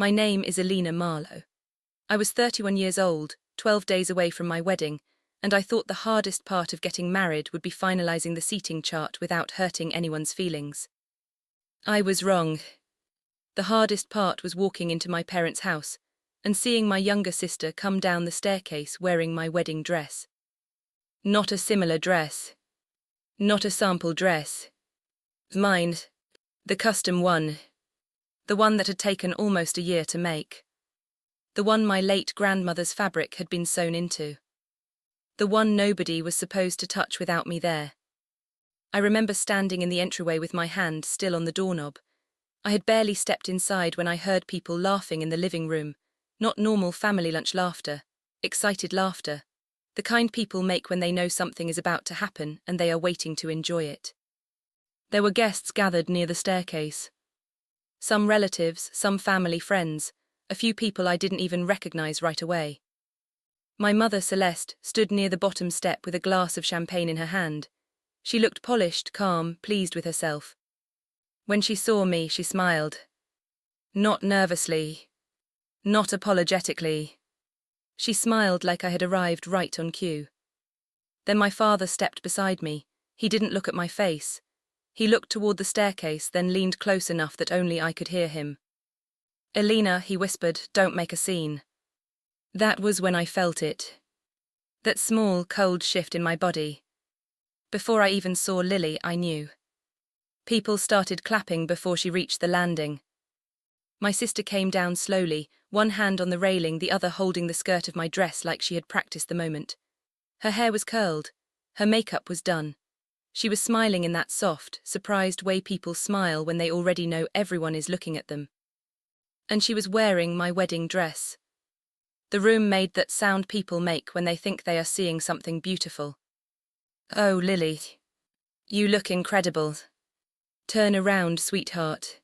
My name is Elena Marlowe. I was 31 years old, 12 days away from my wedding, and I thought the hardest part of getting married would be finalizing the seating chart without hurting anyone's feelings. I was wrong. The hardest part was walking into my parents' house and seeing my younger sister come down the staircase wearing my wedding dress. Not a similar dress. Not a sample dress. Mine. The custom one. The one that had taken almost a year to make. The one my late grandmother's fabric had been sewn into. The one nobody was supposed to touch without me there. I remember standing in the entryway with my hand still on the doorknob. I had barely stepped inside when I heard people laughing in the living room, not normal family lunch laughter, excited laughter, the kind people make when they know something is about to happen and they are waiting to enjoy it. There were guests gathered near the staircase. Some relatives, some family friends, a few people I didn't even recognize right away. My mother, Celeste, stood near the bottom step with a glass of champagne in her hand. She looked polished, calm, pleased with herself. When she saw me, she smiled. Not nervously. Not apologetically. She smiled like I had arrived right on cue. Then my father stepped beside me. He didn't look at my face. He looked toward the staircase, then leaned close enough that only I could hear him. "Elena," he whispered, "don't make a scene." That was when I felt it. That small, cold shift in my body. Before I even saw Lily, I knew. People started clapping before she reached the landing. My sister came down slowly, one hand on the railing, the other holding the skirt of my dress like she had practiced the moment. Her hair was curled. Her makeup was done. She was smiling in that soft, surprised way people smile when they already know everyone is looking at them. And she was wearing my wedding dress. The room made that sound people make when they think they are seeing something beautiful. "Oh, Lily. You look incredible. Turn around, sweetheart."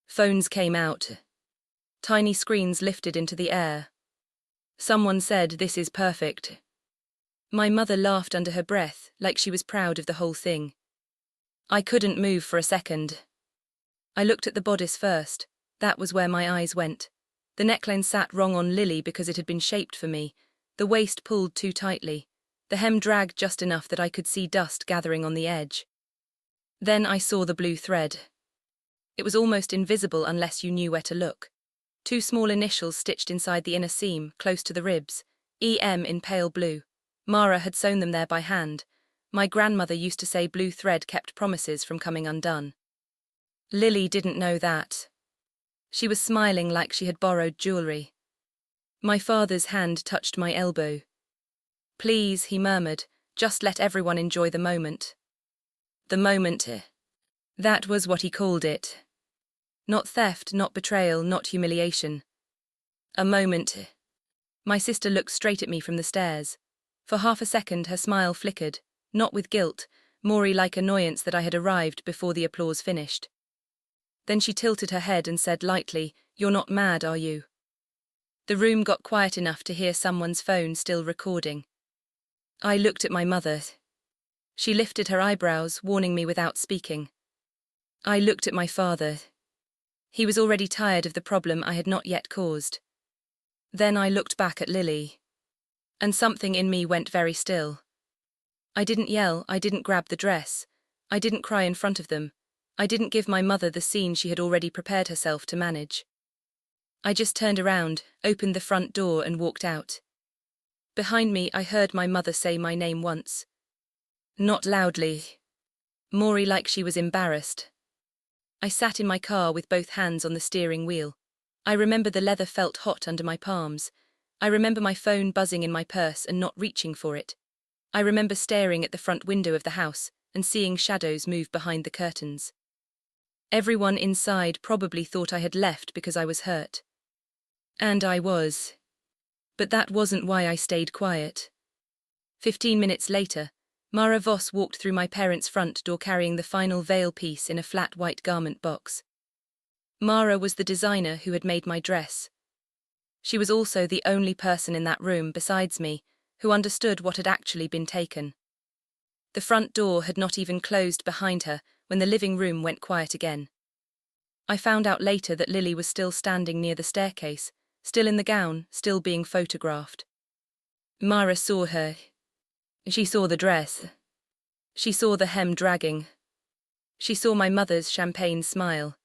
Phones came out. Tiny screens lifted into the air. Someone said, "This is perfect." My mother laughed under her breath, like she was proud of the whole thing. I couldn't move for a second. I looked at the bodice first. That was where my eyes went. The neckline sat wrong on Lily because it had been shaped for me. The waist pulled too tightly. The hem dragged just enough that I could see dust gathering on the edge. Then I saw the blue thread. It was almost invisible unless you knew where to look. 2 small initials stitched inside the inner seam, close to the ribs. EM in pale blue. Mara had sewn them there by hand. My grandmother used to say blue thread kept promises from coming undone. Lily didn't know that. She was smiling like she had borrowed jewelry. My father's hand touched my elbow. "Please," he murmured, "just let everyone enjoy the moment." The moment. That was what he called it. Not theft, not betrayal, not humiliation. A moment. My sister looked straight at me from the stairs. For half a second her smile flickered, not with guilt, more like annoyance that I had arrived before the applause finished. Then she tilted her head and said lightly, "You're not mad, are you?" The room got quiet enough to hear someone's phone still recording. I looked at my mother. She lifted her eyebrows, warning me without speaking. I looked at my father. He was already tired of the problem I had not yet caused. Then I looked back at Lily. And something in me went very still. I didn't yell, I didn't grab the dress. I didn't cry in front of them. I didn't give my mother the scene she had already prepared herself to manage. I just turned around, opened the front door and walked out. Behind me I heard my mother say my name once. Not loudly. More like she was embarrassed. I sat in my car with both hands on the steering wheel. I remember the leather felt hot under my palms. I remember my phone buzzing in my purse and not reaching for it. I remember staring at the front window of the house and seeing shadows move behind the curtains. Everyone inside probably thought I had left because I was hurt. And I was. But that wasn't why I stayed quiet. 15 minutes later, Mara Voss walked through my parents' front door carrying the final veil piece in a flat white garment box. Mara was the designer who had made my dress. She was also the only person in that room besides me who understood what had actually been taken. The front door had not even closed behind her when the living room went quiet again. I found out later that Lily was still standing near the staircase, still in the gown, still being photographed. Mara saw her. She saw the dress. She saw the hem dragging. She saw my mother's champagne smile.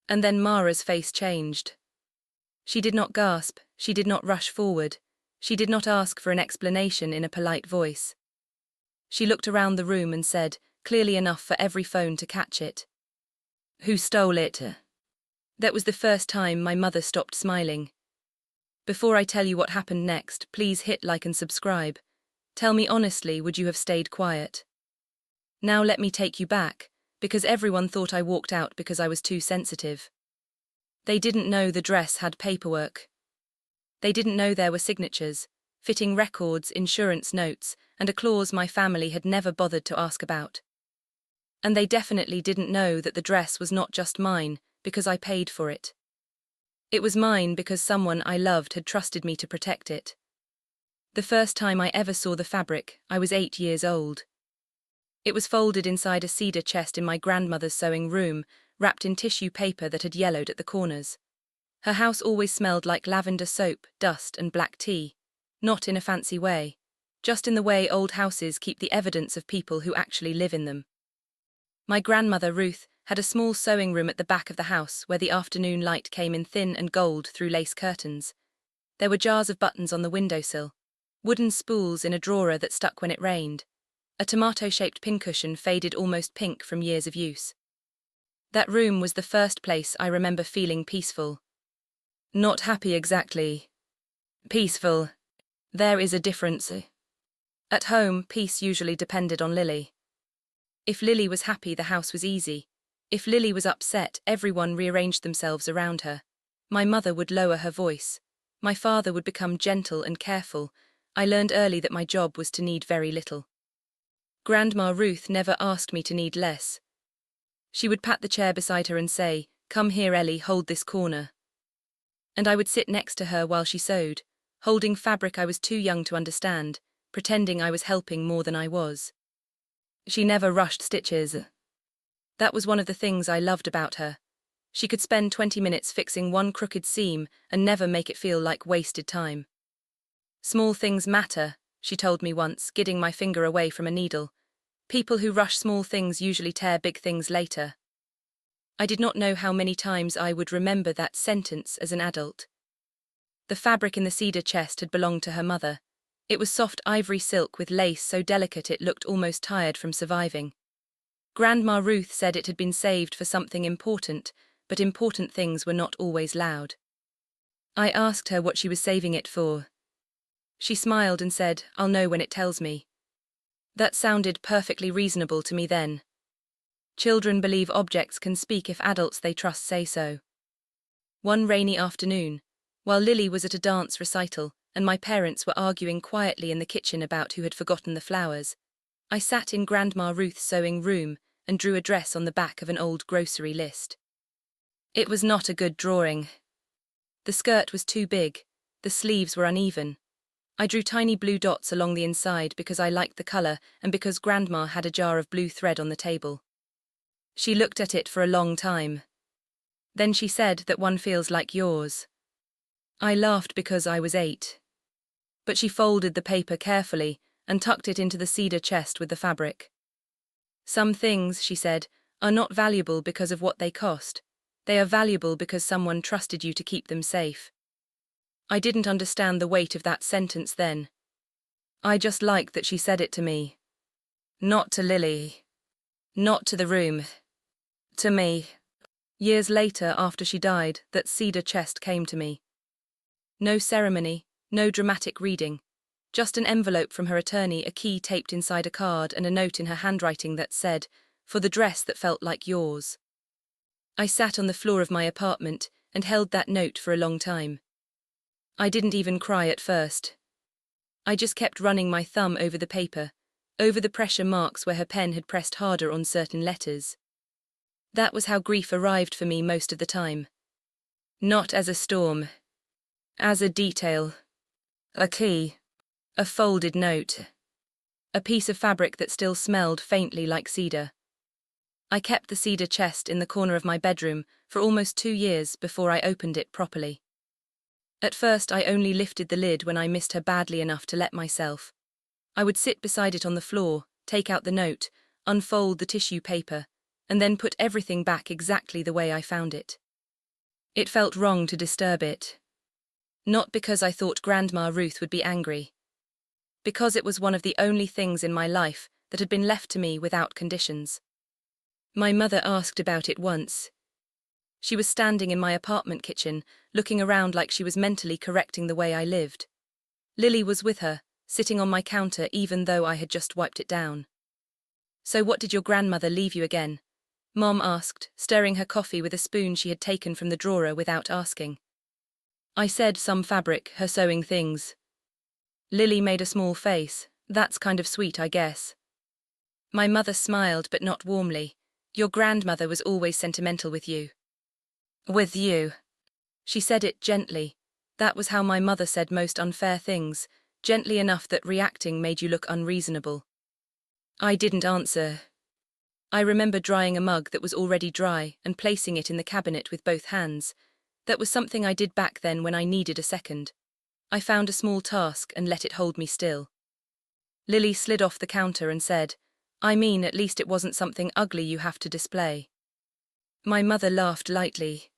And then Mara's face changed. She did not gasp, she did not rush forward, she did not ask for an explanation in a polite voice. She looked around the room and said, clearly enough for every phone to catch it, "Who stole it?" That was the first time my mother stopped smiling. Before I tell you what happened next, please hit like and subscribe. Tell me honestly, would you have stayed quiet? Now let me take you back, because everyone thought I walked out because I was too sensitive. They didn't know the dress had paperwork. They didn't know there were signatures, fitting records, insurance notes, and a clause my family had never bothered to ask about. And they definitely didn't know that the dress was not just mine, because I paid for it. It was mine because someone I loved had trusted me to protect it. The first time I ever saw the fabric, I was 8 years old. It was folded inside a cedar chest in my grandmother's sewing room, wrapped in tissue paper that had yellowed at the corners. Her house always smelled like lavender soap, dust, and black tea. Not in a fancy way, just in the way old houses keep the evidence of people who actually live in them. My grandmother, Ruth, had a small sewing room at the back of the house where the afternoon light came in thin and gold through lace curtains. There were jars of buttons on the windowsill, wooden spools in a drawer that stuck when it rained, a tomato-shaped pincushion faded almost pink from years of use. That room was the first place I remember feeling peaceful. Not happy exactly. Peaceful. There is a difference. At home, peace usually depended on Lily. If Lily was happy, the house was easy. If Lily was upset, everyone rearranged themselves around her. My mother would lower her voice. My father would become gentle and careful. I learned early that my job was to need very little. Grandma Ruth never asked me to need less. She would pat the chair beside her and say, "Come here, Ellie, hold this corner." And I would sit next to her while she sewed, holding fabric I was too young to understand, pretending I was helping more than I was. She never rushed stitches. That was one of the things I loved about her. She could spend 20 minutes fixing one crooked seam and never make it feel like wasted time. "Small things matter," she told me once, gidding my finger away from a needle. "People who rush small things usually tear big things later." I did not know how many times I would remember that sentence as an adult. The fabric in the cedar chest had belonged to her mother. It was soft ivory silk with lace so delicate it looked almost tired from surviving. Grandma Ruth said it had been saved for something important, but important things were not always loud. I asked her what she was saving it for. She smiled and said, "I'll know when it tells me." That sounded perfectly reasonable to me then. Children believe objects can speak if adults they trust say so. One rainy afternoon, while Lily was at a dance recital and my parents were arguing quietly in the kitchen about who had forgotten the flowers, I sat in Grandma Ruth's sewing room and drew a dress on the back of an old grocery list. It was not a good drawing. The skirt was too big, the sleeves were uneven. I drew tiny blue dots along the inside because I liked the color and because Grandma had a jar of blue thread on the table. She looked at it for a long time. Then she said that one feels like yours. I laughed because I was 8. But she folded the paper carefully and tucked it into the cedar chest with the fabric. "Some things," she said, "are not valuable because of what they cost. They are valuable because someone trusted you to keep them safe." I didn't understand the weight of that sentence then. I just liked that she said it to me. Not to Lily. Not to the room. To me. Years later, after she died, that cedar chest came to me. No ceremony, no dramatic reading. Just an envelope from her attorney, a key taped inside a card, and a note in her handwriting that said, "For the dress that felt like yours." I sat on the floor of my apartment and held that note for a long time. I didn't even cry at first. I just kept running my thumb over the paper, over the pressure marks where her pen had pressed harder on certain letters. That was how grief arrived for me most of the time. Not as a storm. As a detail. A key. A folded note. A piece of fabric that still smelled faintly like cedar. I kept the cedar chest in the corner of my bedroom for almost 2 years before I opened it properly. At first, I only lifted the lid when I missed her badly enough to let myself. I would sit beside it on the floor, take out the note, unfold the tissue paper, and then put everything back exactly the way I found it. It felt wrong to disturb it. Not because I thought Grandma Ruth would be angry. Because it was one of the only things in my life that had been left to me without conditions. My mother asked about it once. She was standing in my apartment kitchen, looking around like she was mentally correcting the way I lived. Lily was with her, sitting on my counter even though I had just wiped it down. "So what did your grandmother leave you again?" Mom asked, stirring her coffee with a spoon she had taken from the drawer without asking. I said some fabric, her sewing things. Lily made a small face. "That's kind of sweet, I guess." My mother smiled, but not warmly. "Your grandmother was always sentimental with you." "With you." She said it gently. That was how my mother said most unfair things, gently enough that reacting made you look unreasonable. I didn't answer. I remember drying a mug that was already dry and placing it in the cabinet with both hands. That was something I did back then when I needed a second. I found a small task and let it hold me still. Lily slid off the counter and said, "I mean, at least it wasn't something ugly you have to display." My mother laughed lightly.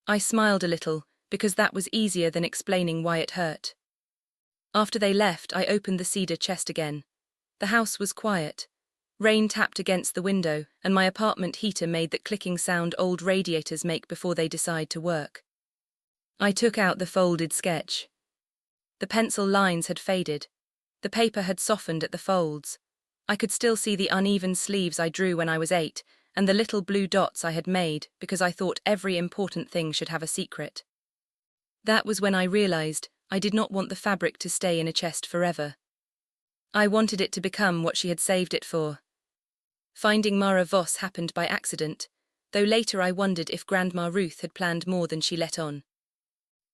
I smiled a little, because that was easier than explaining why it hurt. After they left, I opened the cedar chest again. The house was quiet. Rain tapped against the window, and my apartment heater made that clicking sound old radiators make before they decide to work. I took out the folded sketch. The pencil lines had faded. The paper had softened at the folds. I could still see the uneven sleeves I drew when I was 8, and the little blue dots I had made because I thought every important thing should have a secret. That was when I realized I did not want the fabric to stay in a chest forever. I wanted it to become what she had saved it for. Finding Mara Voss happened by accident, though later I wondered if Grandma Ruth had planned more than she let on.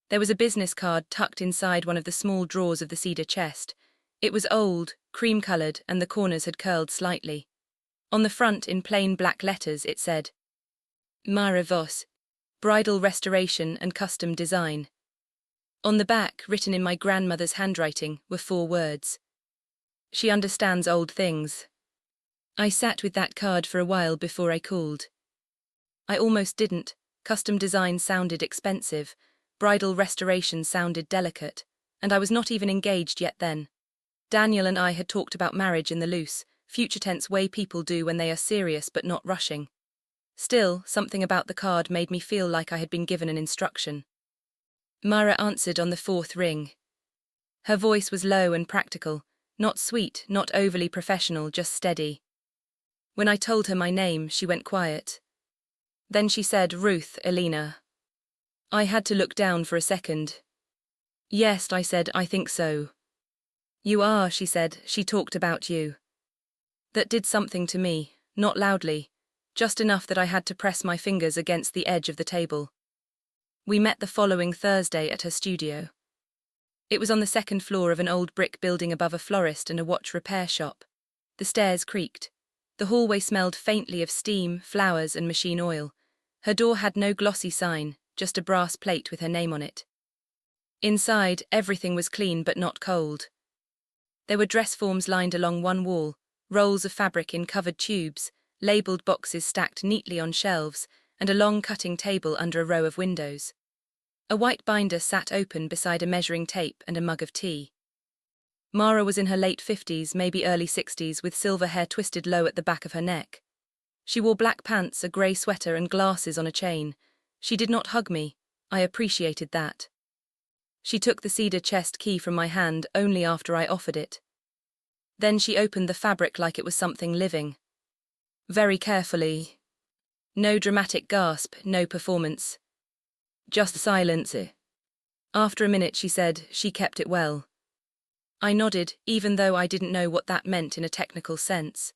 There was a business card tucked inside one of the small drawers of the cedar chest. It was old, cream-colored, and the corners had curled slightly. On the front, in plain black letters, it said, "Mara Voss, Bridal Restoration and Custom Design." On the back, written in my grandmother's handwriting, were 4 words. "She understands old things." I sat with that card for a while before I called. I almost didn't. Custom design sounded expensive, bridal restoration sounded delicate, and I was not even engaged yet then. Daniel and I had talked about marriage in the loose, future tense way people do when they are serious but not rushing. Still, something about the card made me feel like I had been given an instruction. Mara answered on the 4th ring. Her voice was low and practical, not sweet, not overly professional, just steady. When I told her my name, she went quiet. Then she said, "Ruth, Elena." I had to look down for a second. "Yes," I said, "I think so." "You are," she said, "she talked about you." That did something to me, not loudly, just enough that I had to press my fingers against the edge of the table. We met the following Thursday at her studio. It was on the 2nd floor of an old brick building above a florist and a watch repair shop. The stairs creaked. The hallway smelled faintly of steam, flowers, and machine oil. Her door had no glossy sign, just a brass plate with her name on it. Inside, everything was clean but not cold. There were dress forms lined along one wall, rolls of fabric in covered tubes, labeled boxes stacked neatly on shelves, and a long cutting table under a row of windows. A white binder sat open beside a measuring tape and a mug of tea. Mara was in her late 50s, maybe early 60s, with silver hair twisted low at the back of her neck. She wore black pants, a grey sweater, and glasses on a chain. She did not hug me. I appreciated that. She took the cedar chest key from my hand only after I offered it. Then she opened the fabric like it was something living. Very carefully. No dramatic gasp, no performance. Just silence. After a minute she said, "She kept it well." I nodded, even though I didn't know what that meant in a technical sense.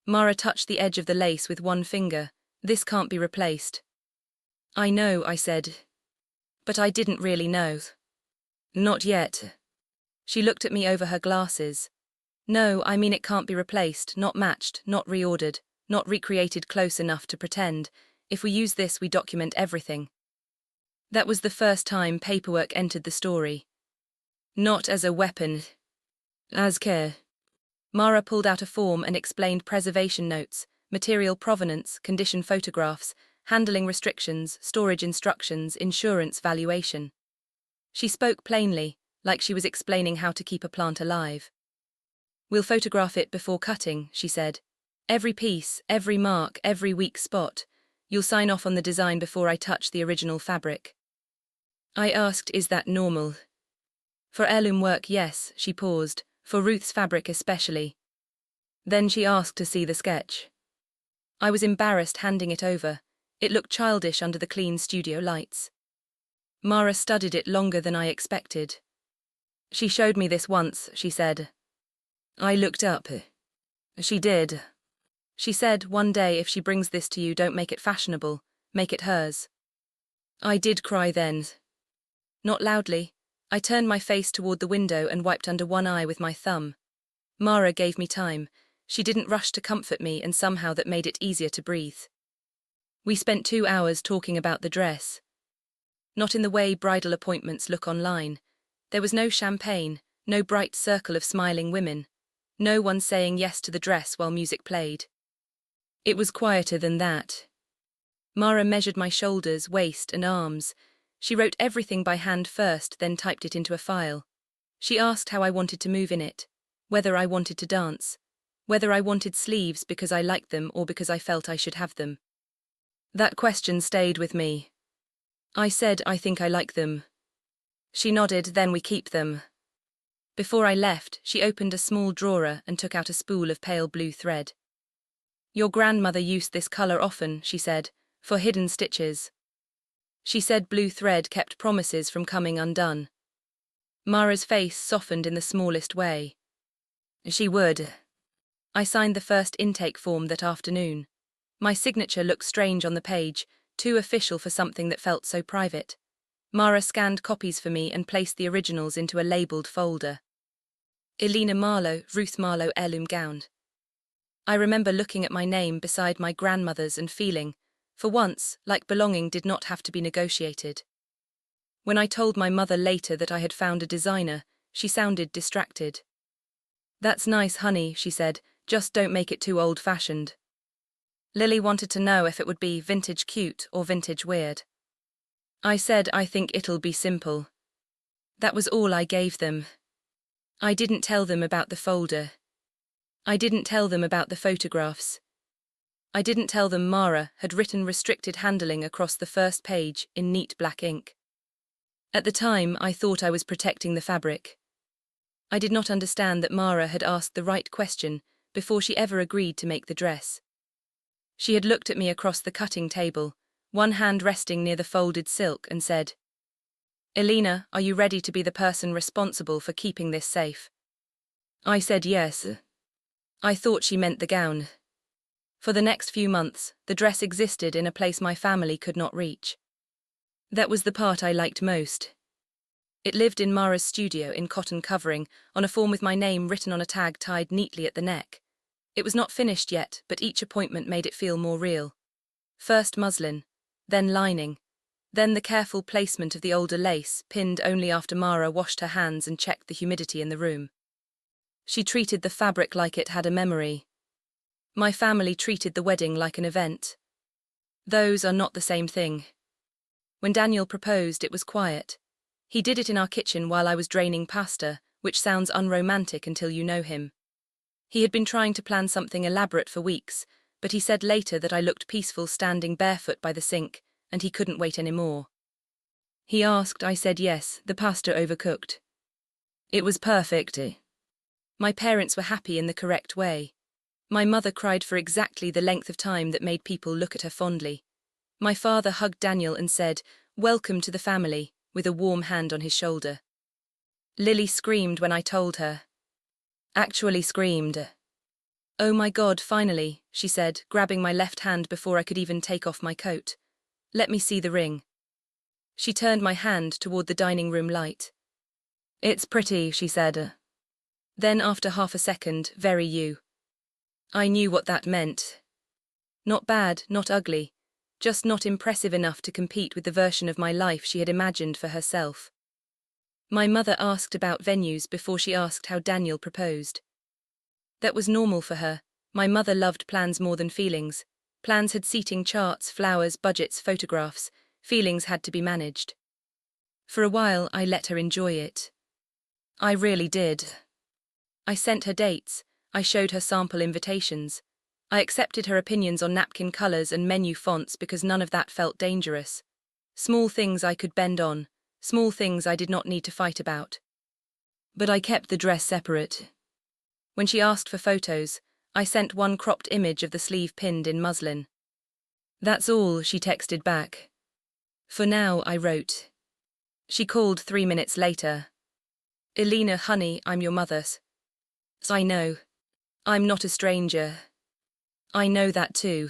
Mara touched the edge of the lace with one finger. "This can't be replaced." "I know," I said. But I didn't really know. "Not yet." She looked at me over her glasses. "No, I mean it can't be replaced, not matched, not reordered. not recreated close enough to pretend. If we use this, we document everything. That was the first time paperwork entered the story. Not as a weapon, as care. Mara pulled out a form and explained preservation notes, material provenance, condition photographs, handling restrictions, storage instructions, insurance valuation. She spoke plainly, like she was explaining how to keep a plant alive. We'll photograph it before cutting, she said. Every piece, every mark, every weak spot. You'll sign off on the design before I touch the original fabric. I asked, is that normal? For heirloom work, yes, she paused, for Ruth's fabric especially. Then she asked to see the sketch. I was embarrassed handing it over. It looked childish under the clean studio lights. Mara studied it longer than I expected. She showed me this once, she said. I looked up. She did. She said, one day if she brings this to you, don't make it fashionable, make it hers. I did cry then. Not loudly. I turned my face toward the window and wiped under one eye with my thumb. Mara gave me time. She didn't rush to comfort me, and somehow that made it easier to breathe. We spent 2 hours talking about the dress. Not in the way bridal appointments look online. There was no champagne, no bright circle of smiling women, no one saying yes to the dress while music played. It was quieter than that. Mara measured my shoulders, waist, and arms. She wrote everything by hand first, then typed it into a file. She asked how I wanted to move in it, whether I wanted to dance, whether I wanted sleeves because I liked them or because I felt I should have them. That question stayed with me. I said, I think I like them. She nodded, then we keep them. Before I left, she opened a small drawer and took out a spool of pale blue thread. Your grandmother used this color often, she said, for hidden stitches. She said blue thread kept promises from coming undone. Mara's face softened in the smallest way. She would. I signed the first intake form that afternoon. My signature looked strange on the page, too official for something that felt so private. Mara scanned copies for me and placed the originals into a labelled folder. Elena Marlowe, Ruth Marlowe heirloom gown. I remember looking at my name beside my grandmother's and feeling, for once, like belonging did not have to be negotiated. When I told my mother later that I had found a designer, she sounded distracted. That's nice, honey, she said, just don't make it too old-fashioned. Lily wanted to know if it would be vintage cute or vintage weird. I said I think it'll be simple. That was all I gave them. I didn't tell them about the folder. I didn't tell them about the photographs. I didn't tell them Mara had written restricted handling across the first page in neat black ink. At the time, I thought I was protecting the fabric. I did not understand that Mara had asked the right question before she ever agreed to make the dress. She had looked at me across the cutting table, one hand resting near the folded silk, and said, Elena, are you ready to be the person responsible for keeping this safe? I said yes. I thought she meant the gown. For the next few months, the dress existed in a place my family could not reach. That was the part I liked most. It lived in Mara's studio in cotton covering, on a form with my name written on a tag tied neatly at the neck. It was not finished yet, but each appointment made it feel more real. First muslin, then lining, then the careful placement of the older lace, pinned only after Mara washed her hands and checked the humidity in the room. She treated the fabric like it had a memory. My family treated the wedding like an event. Those are not the same thing. When Daniel proposed, it was quiet. He did it in our kitchen while I was draining pasta, which sounds unromantic until you know him. He had been trying to plan something elaborate for weeks, but he said later that I looked peaceful standing barefoot by the sink, and he couldn't wait any more. He asked, I said yes, the pasta overcooked. It was perfect. My parents were happy in the correct way. My mother cried for exactly the length of time that made people look at her fondly. My father hugged Daniel and said, "Welcome to the family," with a warm hand on his shoulder. Lily screamed when I told her. Actually screamed. "Oh my God, finally," she said, grabbing my left hand before I could even take off my coat. "Let me see the ring." She turned my hand toward the dining room light. "It's pretty," she said. Then after half a second, "Very you." I knew what that meant. Not bad, not ugly. Just not impressive enough to compete with the version of my life she had imagined for herself. My mother asked about venues before she asked how Daniel proposed. That was normal for her. My mother loved plans more than feelings. Plans had seating charts, flowers, budgets, photographs. Feelings had to be managed. For a while, I let her enjoy it. I really did. I sent her dates. I showed her sample invitations. I accepted her opinions on napkin colors and menu fonts because none of that felt dangerous. Small things I could bend on. Small things I did not need to fight about. But I kept the dress separate. When she asked for photos, I sent one cropped image of the sleeve pinned in muslin. That's all, she texted back. For now, I wrote. She called 3 minutes later. Elena, honey, I'm your mother's. I know. I'm not a stranger. I know that too.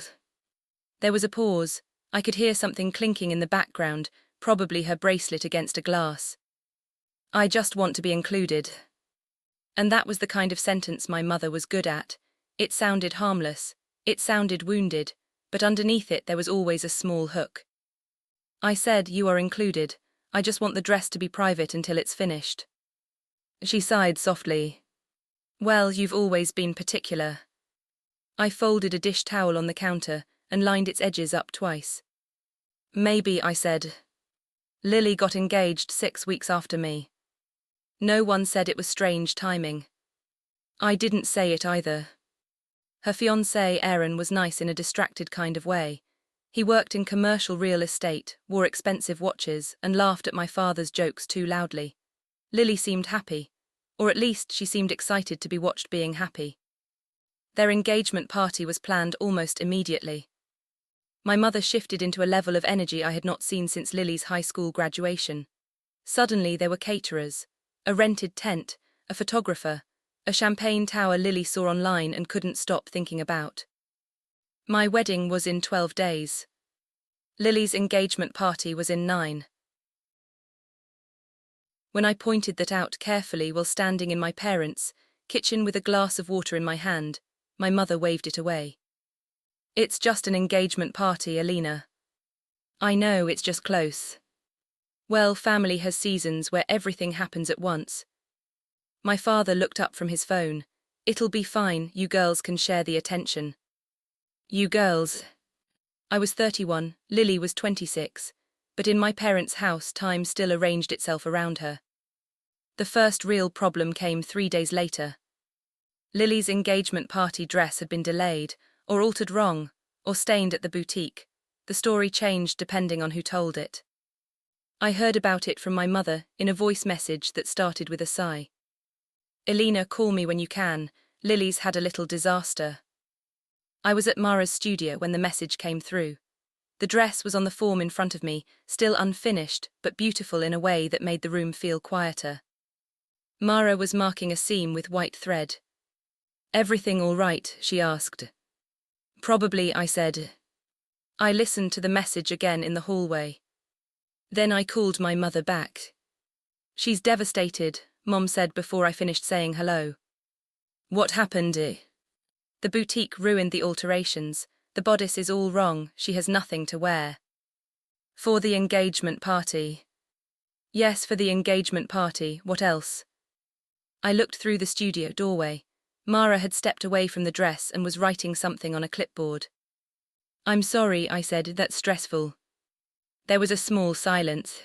There was a pause. I could hear something clinking in the background, probably her bracelet against a glass. I just want to be included. And that was the kind of sentence my mother was good at. It sounded harmless. It sounded wounded, but underneath it there was always a small hook. I said, you are included. I just want the dress to be private until it's finished. She sighed softly. Well, you've always been particular. I folded a dish towel on the counter and lined its edges up twice. Maybe, I said. Lily got engaged 6 weeks after me. No one said it was strange timing. I didn't say it either. Her fiancé, Aaron, was nice in a distracted kind of way. He worked in commercial real estate, wore expensive watches, and laughed at my father's jokes too loudly. Lily seemed happy, or at least she seemed excited to be watched being happy. Their engagement party was planned almost immediately. My mother shifted into a level of energy I had not seen since Lily's high school graduation. Suddenly there were caterers, a rented tent, a photographer, a champagne tower Lily saw online and couldn't stop thinking about. My wedding was in 12 days. Lily's engagement party was in 9. When I pointed that out carefully while standing in my parents' kitchen with a glass of water in my hand, my mother waved it away. It's just an engagement party, Elena. I know, it's just close. Well, family has seasons where everything happens at once. My father looked up from his phone. It'll be fine, you girls can share the attention. You girls. I was 31, Lily was 26, but in my parents' house time still arranged itself around her. The first real problem came 3 days later. Lily's engagement party dress had been delayed, or altered wrong, or stained at the boutique. The story changed depending on who told it. I heard about it from my mother in a voice message that started with a sigh. Elena, call me when you can. Lily's had a little disaster. I was at Mara's studio when the message came through. The dress was on the form in front of me, still unfinished, but beautiful in a way that made the room feel quieter. Mara was marking a seam with white thread. Everything all right? She asked. Probably, I said. I listened to the message again in the hallway. Then I called my mother back. She's devastated, Mom said before I finished saying hello. What happened? The boutique ruined the alterations. The bodice is all wrong, she has nothing to wear. For the engagement party. Yes, for the engagement party, what else? I looked through the studio doorway. Mara had stepped away from the dress and was writing something on a clipboard. I'm sorry, I said, that's stressful. There was a small silence.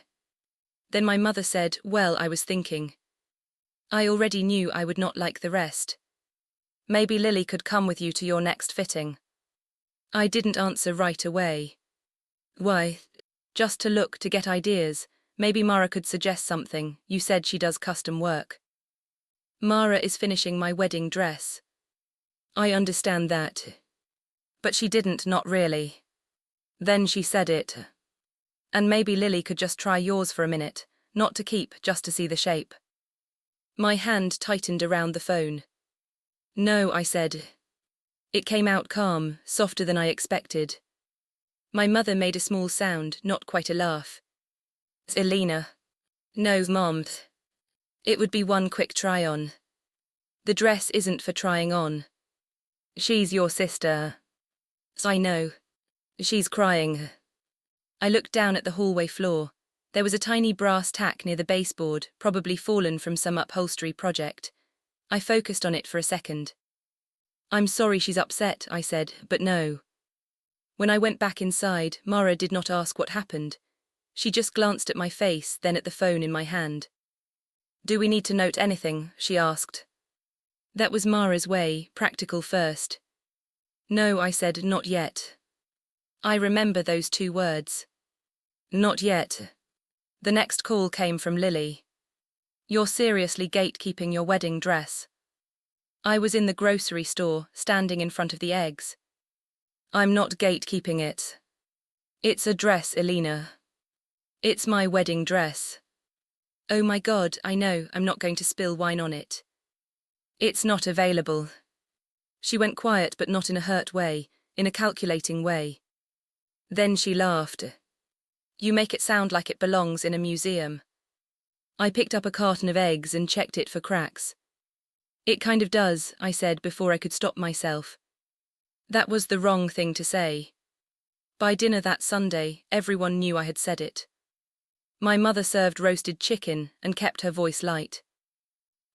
Then my mother said, well, I was thinking. I already knew I would not like the rest. Maybe Lily could come with you to your next fitting. I didn't answer right away. Why? Just to look, to get ideas. Maybe Mara could suggest something. You said she does custom work. Mara is finishing my wedding dress. I understand that. But she didn't, not really. Then she said it. And maybe Lily could just try yours for a minute, not to keep, just to see the shape. My hand tightened around the phone. No, I said. It came out calm, softer than I expected. My mother made a small sound, not quite a laugh. Elena. No, Mom. It would be one quick try-on. The dress isn't for trying on. She's your sister. I know. She's crying. I looked down at the hallway floor. There was a tiny brass tack near the baseboard, probably fallen from some upholstery project. I focused on it for a second. I'm sorry she's upset, I said, but no. When I went back inside, Mara did not ask what happened. She just glanced at my face, then at the phone in my hand. Do we need to note anything? She asked. That was Mara's way, practical first. No, I said, not yet. I remember those 2 words. Not yet. The next call came from Lily. You're seriously gatekeeping your wedding dress. I was in the grocery store, standing in front of the eggs. I'm not gatekeeping it. It's a dress, Elena. It's my wedding dress. Oh my God, I know, I'm not going to spill wine on it. It's not available. She went quiet, but not in a hurt way, in a calculating way. Then she laughed. You make it sound like it belongs in a museum. I picked up a carton of eggs and checked it for cracks. It kind of does, I said before I could stop myself. That was the wrong thing to say. By dinner that Sunday, everyone knew I had said it. My mother served roasted chicken and kept her voice light.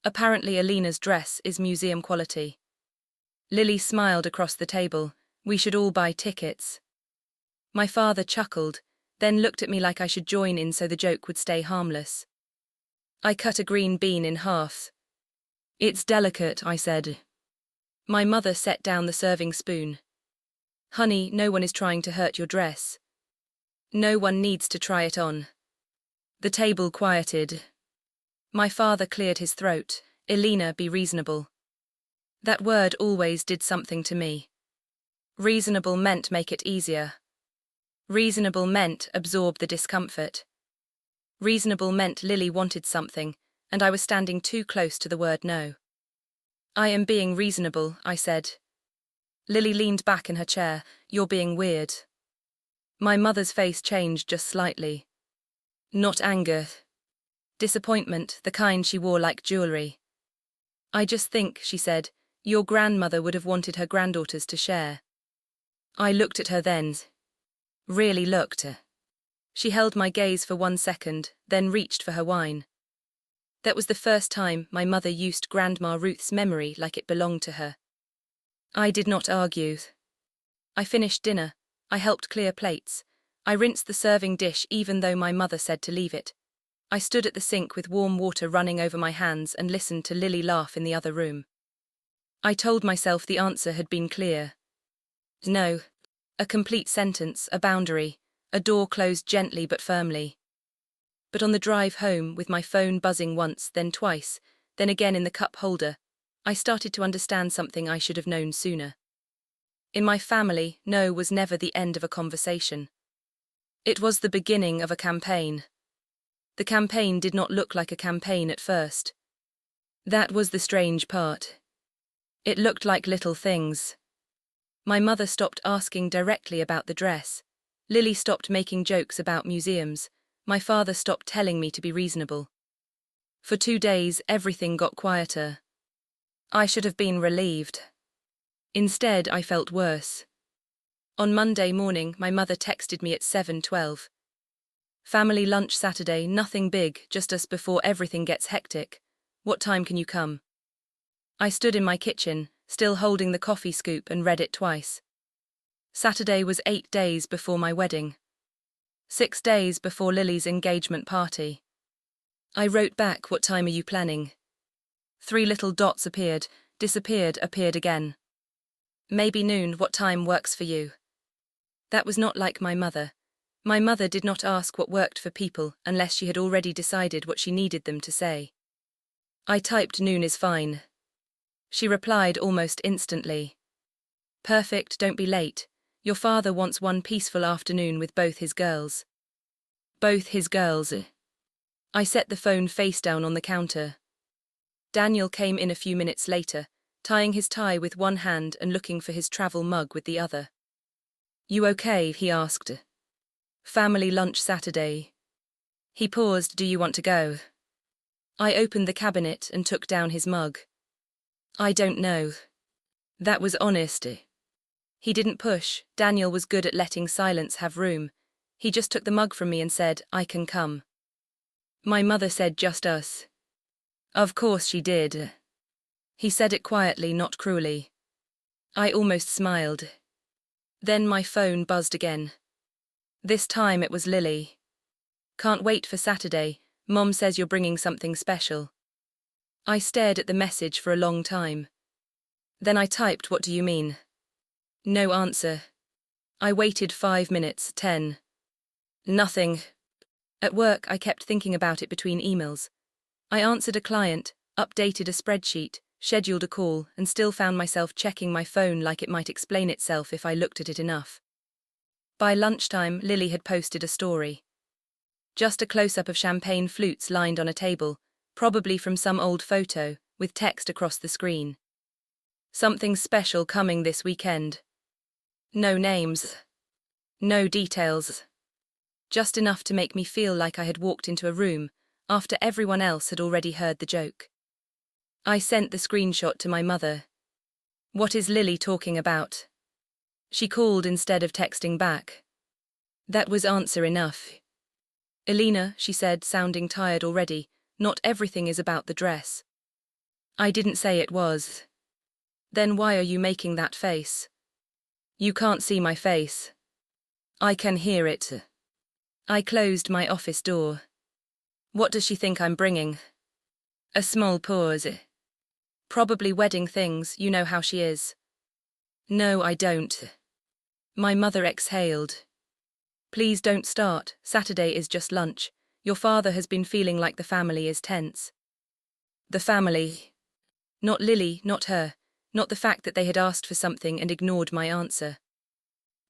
Apparently Elena's dress is museum quality. Lily smiled across the table. We should all buy tickets. My father chuckled, then looked at me like I should join in so the joke would stay harmless. I cut a green bean in half. It's delicate, I said. My mother set down the serving spoon. Honey, no one is trying to hurt your dress. No one needs to try it on. The table quieted. My father cleared his throat. Elena, be reasonable. That word always did something to me. Reasonable meant make it easier. Reasonable meant absorb the discomfort. Reasonable meant Lily wanted something, and I was standing too close to the word no. I am being reasonable, I said. Lily leaned back in her chair. You're being weird. My mother's face changed just slightly. Not anger. Disappointment, the kind she wore like jewelry. I just think, she said, your grandmother would have wanted her granddaughters to share. I looked at her then. Really looked. She held my gaze for 1 second, then reached for her wine. That was the first time my mother used Grandma Ruth's memory like it belonged to her. I did not argue. I finished dinner. I helped clear plates. I rinsed the serving dish even though my mother said to leave it. I stood at the sink with warm water running over my hands and listened to Lily laugh in the other room. I told myself the answer had been clear. No. A complete sentence, a boundary, a door closed gently but firmly. But on the drive home, with my phone buzzing once, then twice, then again in the cup holder, I started to understand something I should have known sooner. In my family, no was never the end of a conversation. It was the beginning of a campaign. The campaign did not look like a campaign at first. That was the strange part. It looked like little things. My mother stopped asking directly about the dress. Lily stopped making jokes about museums. My father stopped telling me to be reasonable. For 2 days, everything got quieter. I should have been relieved. Instead, I felt worse. On Monday morning, my mother texted me at 7:12. Family lunch Saturday, nothing big, just us before everything gets hectic. What time can you come? I stood in my kitchen, still holding the coffee scoop, and read it twice. Saturday was 8 days before my wedding. 6 days before Lily's engagement party. I wrote back, what time are you planning? 3 little dots appeared, disappeared, appeared again. Maybe noon, what time works for you? That was not like my mother. My mother did not ask what worked for people unless she had already decided what she needed them to say. I typed noon is fine. She replied almost instantly. Perfect, don't be late. Your father wants one peaceful afternoon with both his girls. Both his girls. I set the phone face down on the counter. Daniel came in a few minutes later, tying his tie with one hand and looking for his travel mug with the other. You okay? He asked. Family lunch Saturday. He paused. Do you want to go? I opened the cabinet and took down his mug. I don't know. That was honest. He didn't push. Daniel was good at letting silence have room. He just took the mug from me and said, "I can come." My mother said, "Just us." Of course she did. He said it quietly, not cruelly. I almost smiled. Then my phone buzzed again. This time it was Lily. "Can't wait for Saturday. Mom says you're bringing something special." I stared at the message for a long time. Then I typed, "What do you mean?" No answer. I waited 5 minutes, 10. Nothing. At work, I kept thinking about it between emails. I answered a client, updated a spreadsheet, scheduled a call, and still found myself checking my phone like it might explain itself if I looked at it enough. By lunchtime, Lily had posted a story. Just a close-up of champagne flutes lined on a table, probably from some old photo, with text across the screen. Something special coming this weekend. No names. No details. Just enough to make me feel like I had walked into a room, after everyone else had already heard the joke. I sent the screenshot to my mother. "What is Lily talking about?" She called instead of texting back. That was answer enough. "Elena," she said, sounding tired already, "not everything is about the dress." I didn't say it was. "Then why are you making that face?" "You can't see my face." "I can hear it." I closed my office door. "What does she think I'm bringing?" A small pause. "Probably wedding things, you know how she is." "No, I don't." My mother exhaled. "Please don't start. Saturday is just lunch. Your father has been feeling like the family is tense." The family. Not Lily, not her. Not the fact that they had asked for something and ignored my answer.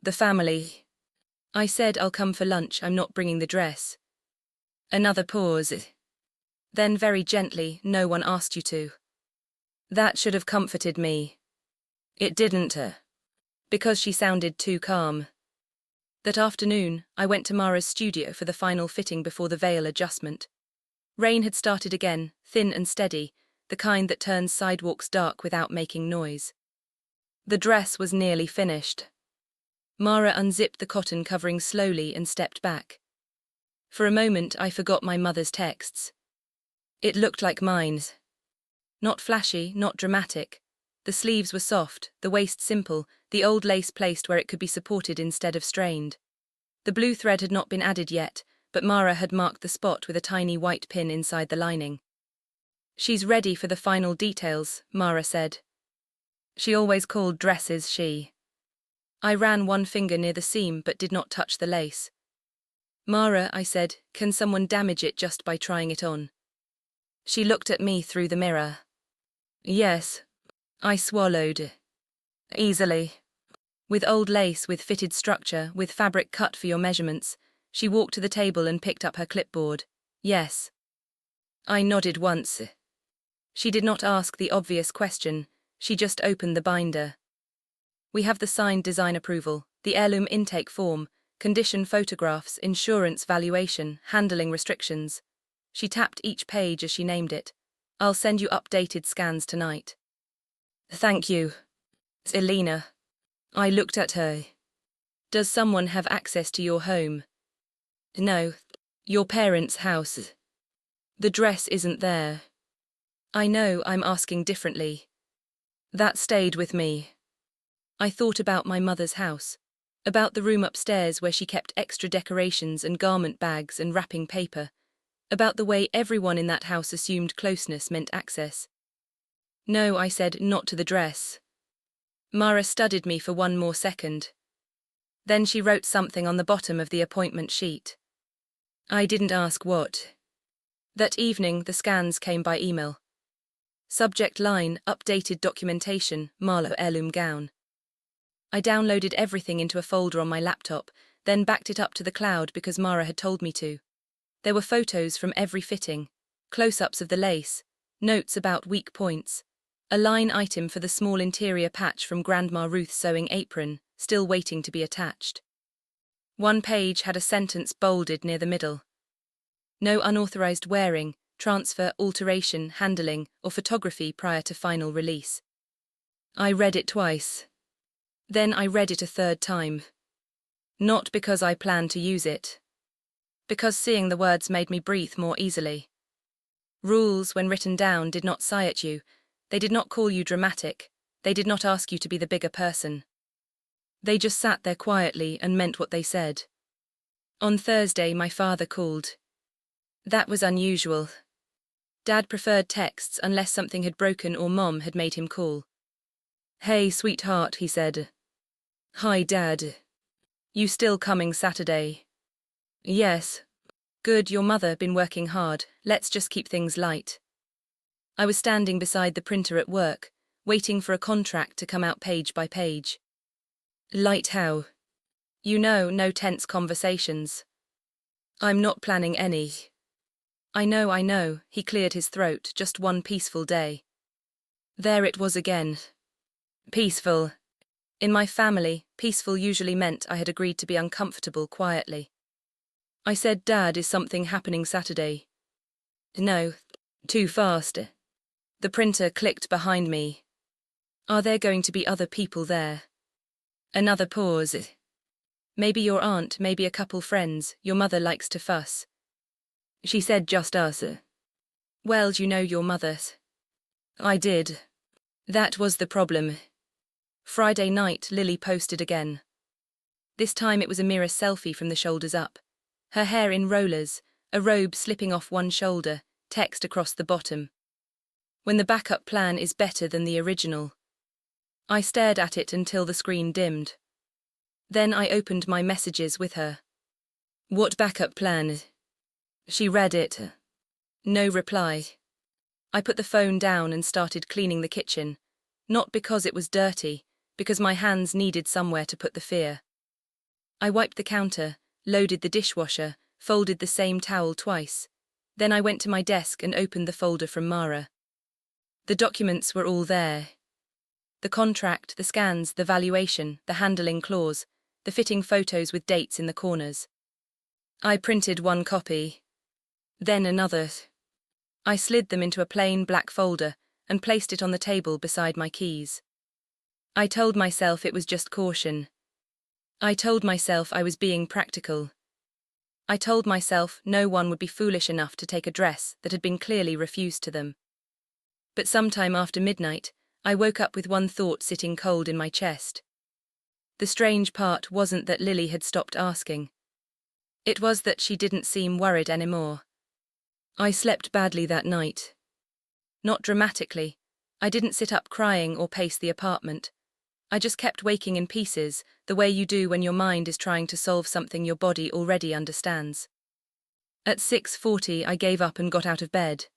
The family. I said, "I'll come for lunch, I'm not bringing the dress." Another pause. Then very gently, "No one asked you to." That should have comforted me. It didn't. Because she sounded too calm. That afternoon, I went to Mara's studio for the final fitting before the veil adjustment. Rain had started again, thin and steady, the kind that turns sidewalks dark without making noise. The dress was nearly finished. Mara unzipped the cotton covering slowly and stepped back. For a moment, I forgot my mother's texts. It looked like mine. Not flashy, not dramatic. The sleeves were soft, the waist simple, the old lace placed where it could be supported instead of strained. The blue thread had not been added yet, but Mara had marked the spot with a tiny white pin inside the lining. "She's ready for the final details," Mara said. She always called dresses she. I ran one finger near the seam but did not touch the lace. "Mara," I said, "can someone damage it just by trying it on?" She looked at me through the mirror. "Yes." I swallowed. "Easily." With old lace, with fitted structure, with fabric cut for your measurements, she walked to the table and picked up her clipboard. "Yes." I nodded once. She did not ask the obvious question, she just opened the binder. "We have the signed design approval, the heirloom intake form, condition photographs, insurance valuation, handling restrictions." She tapped each page as she named it. "I'll send you updated scans tonight." "Thank you." "Elena." I looked at her. "Does someone have access to your home?" "No. Your parents' house. The dress isn't there." "I know, I'm asking differently." That stayed with me. I thought about my mother's house, about the room upstairs where she kept extra decorations and garment bags and wrapping paper, about the way everyone in that house assumed closeness meant access. "No," I said, "not to the dress." Mara studied me for one more second. Then she wrote something on the bottom of the appointment sheet. I didn't ask what. That evening, the scans came by email. Subject line, updated documentation, Marlowe heirloom gown. I downloaded everything into a folder on my laptop, then backed it up to the cloud because Mara had told me to. There were photos from every fitting, close-ups of the lace, notes about weak points, a line item for the small interior patch from Grandma Ruth's sewing apron, still waiting to be attached. One page had a sentence bolded near the middle. No unauthorized wearing, transfer, alteration, handling, or photography prior to final release. I read it twice. Then I read it a third time. Not because I planned to use it. Because seeing the words made me breathe more easily. Rules, when written down, did not sigh at you. They did not call you dramatic. They did not ask you to be the bigger person. They just sat there quietly and meant what they said. On Thursday, my father called. That was unusual. Dad preferred texts unless something had broken or Mom had made him call. "Hey, sweetheart," he said. "Hi, Dad. You still coming Saturday?" "Yes." "Good, your mother been working hard, let's just keep things light." I was standing beside the printer at work, waiting for a contract to come out page by page. "Light how?" "You know, no tense conversations." "I'm not planning any." I know, he cleared his throat, just one peaceful day. There it was again. Peaceful. In my family, peaceful usually meant I had agreed to be uncomfortable quietly. I said, "Dad, is something happening Saturday?" "No. Too fast." The printer clicked behind me. "Are there going to be other people there?" Another pause. "Maybe your aunt, maybe a couple friends, your mother likes to fuss." She said, "Just us." "Well, you know your mother." I did. That was the problem. Friday night, Lily posted again. This time it was a mirror selfie from the shoulders up. Her hair in rollers, a robe slipping off one shoulder, text across the bottom. "When the backup plan is better than the original." I stared at it until the screen dimmed. Then I opened my messages with her. "What backup plan?" She read it. No reply. I put the phone down and started cleaning the kitchen. Not because it was dirty, because my hands needed somewhere to put the fear. I wiped the counter, loaded the dishwasher, folded the same towel twice. Then I went to my desk and opened the folder from Mara. The documents were all there. The contract, the scans, the valuation, the handling clause, the fitting photos with dates in the corners. I printed one copy. Then another. I slid them into a plain black folder and placed it on the table beside my keys. I told myself it was just caution. I told myself I was being practical. I told myself no one would be foolish enough to take a dress that had been clearly refused to them. But sometime after midnight, I woke up with one thought sitting cold in my chest. The strange part wasn't that Lily had stopped asking. It was that she didn't seem worried anymore. I slept badly that night. Not dramatically. I didn't sit up crying or pace the apartment. I just kept waking in pieces, the way you do when your mind is trying to solve something your body already understands. At 6:40 I gave up and got out of bed.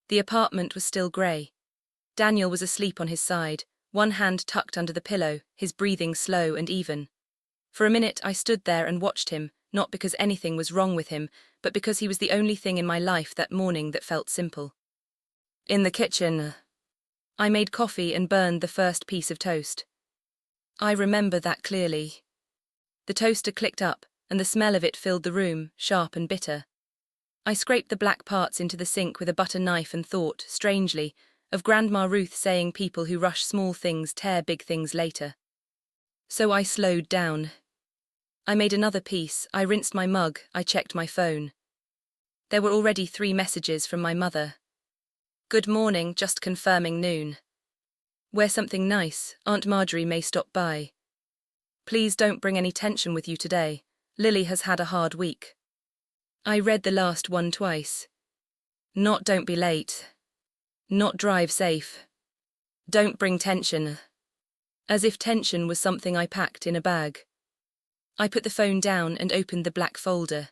The apartment was still grey. Daniel was asleep on his side, one hand tucked under the pillow, his breathing slow and even. For a minute I stood there and watched him, not because anything was wrong with him, but because he was the only thing in my life that morning that felt simple. In the kitchen, I made coffee and burned the first piece of toast. I remember that clearly. The toaster clicked up, and the smell of it filled the room, sharp and bitter. I scraped the black parts into the sink with a butter knife and thought, strangely, of Grandma Ruth saying people who rush small things tear big things later. So I slowed down. I made another piece, I rinsed my mug, I checked my phone. There were already 3 messages from my mother. "Good morning, just confirming noon. Wear something nice, Aunt Marjorie may stop by. Please don't bring any tension with you today. Lily has had a hard week." I read the last one twice. Not "don't be late." Not "drive safe." "Don't bring tension." As if tension was something I packed in a bag. I put the phone down and opened the black folder.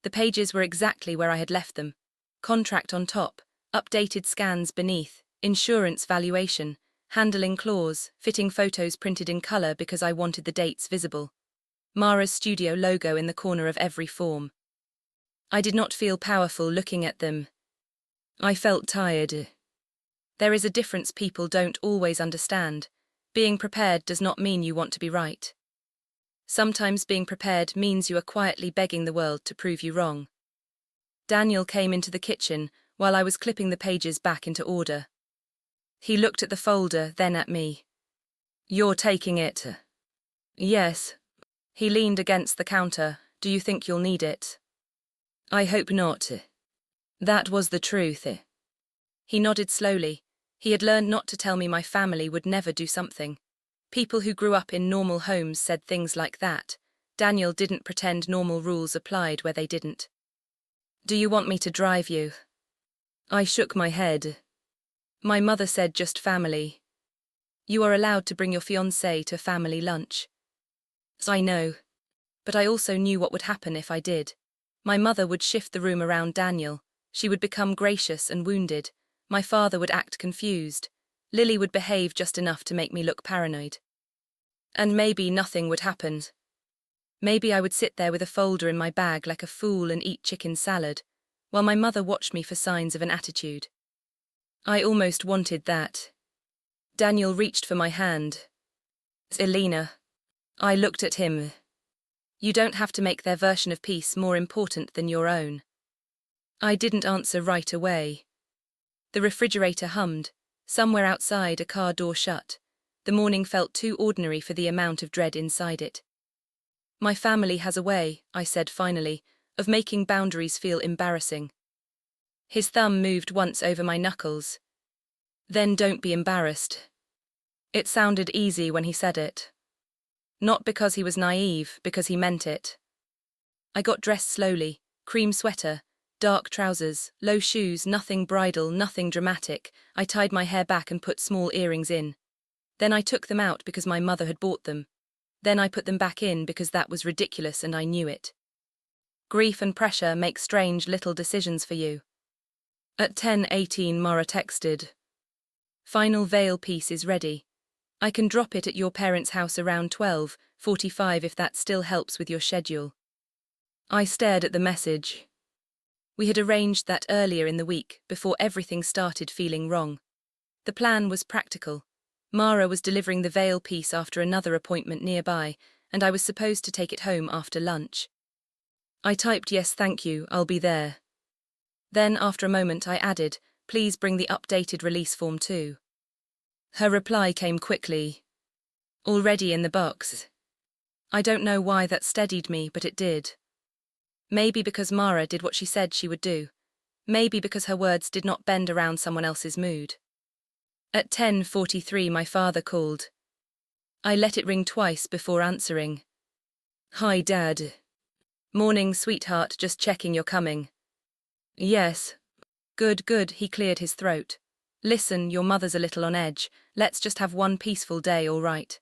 The pages were exactly where I had left them. Contract on top, updated scans beneath, insurance valuation, handling clause, fitting photos printed in color because I wanted the dates visible. Mara's studio logo in the corner of every form. I did not feel powerful looking at them. I felt tired. There is a difference people don't always understand. Being prepared does not mean you want to be right. Sometimes being prepared means you are quietly begging the world to prove you wrong. Daniel came into the kitchen while I was clipping the pages back into order. He looked at the folder, then at me. You're taking it. Yes. He leaned against the counter. Do you think you'll need it? I hope not. That was the truth. He nodded slowly. He had learned not to tell me my family would never do something. People who grew up in normal homes said things like that. Daniel didn't pretend normal rules applied where they didn't. Do you want me to drive you? I shook my head. My mother said just family. You are allowed to bring your fiancé to family lunch. I know. But I also knew what would happen if I did. My mother would shift the room around Daniel. She would become gracious and wounded. My father would act confused. Lily would behave just enough to make me look paranoid. And maybe nothing would happen. Maybe I would sit there with a folder in my bag like a fool and eat chicken salad, while my mother watched me for signs of an attitude. I almost wanted that. Daniel reached for my hand. Elena. I looked at him. You don't have to make their version of peace more important than your own. I didn't answer right away. The refrigerator hummed. Somewhere outside, a car door shut. The morning felt too ordinary for the amount of dread inside it. My family has a way, I said finally, of making boundaries feel embarrassing. His thumb moved once over my knuckles. Then don't be embarrassed. It sounded easy when he said it. Not because he was naive, because he meant it. I got dressed slowly, cream sweater, dark trousers, low shoes, nothing bridal, nothing dramatic. I tied my hair back and put small earrings in. Then I took them out because my mother had bought them. Then I put them back in because that was ridiculous and I knew it. Grief and pressure make strange little decisions for you. At 10:18 Mara texted. Final veil piece is ready. I can drop it at your parents' house around 12:45 if that still helps with your schedule. I stared at the message. We had arranged that earlier in the week, before everything started feeling wrong. The plan was practical. Mara was delivering the veil piece after another appointment nearby, and I was supposed to take it home after lunch. I typed yes thank you, I'll be there. Then after a moment I added, please bring the updated release form too. Her reply came quickly. Already in the box. I don't know why that steadied me, but it did. Maybe because Mara did what she said she would do. Maybe because her words did not bend around someone else's mood. At 10:43 my father called. I let it ring twice before answering. Hi Dad. Morning sweetheart, just checking you're coming. Yes. Good, he cleared his throat. Listen, your mother's a little on edge. Let's just have one peaceful day, all right?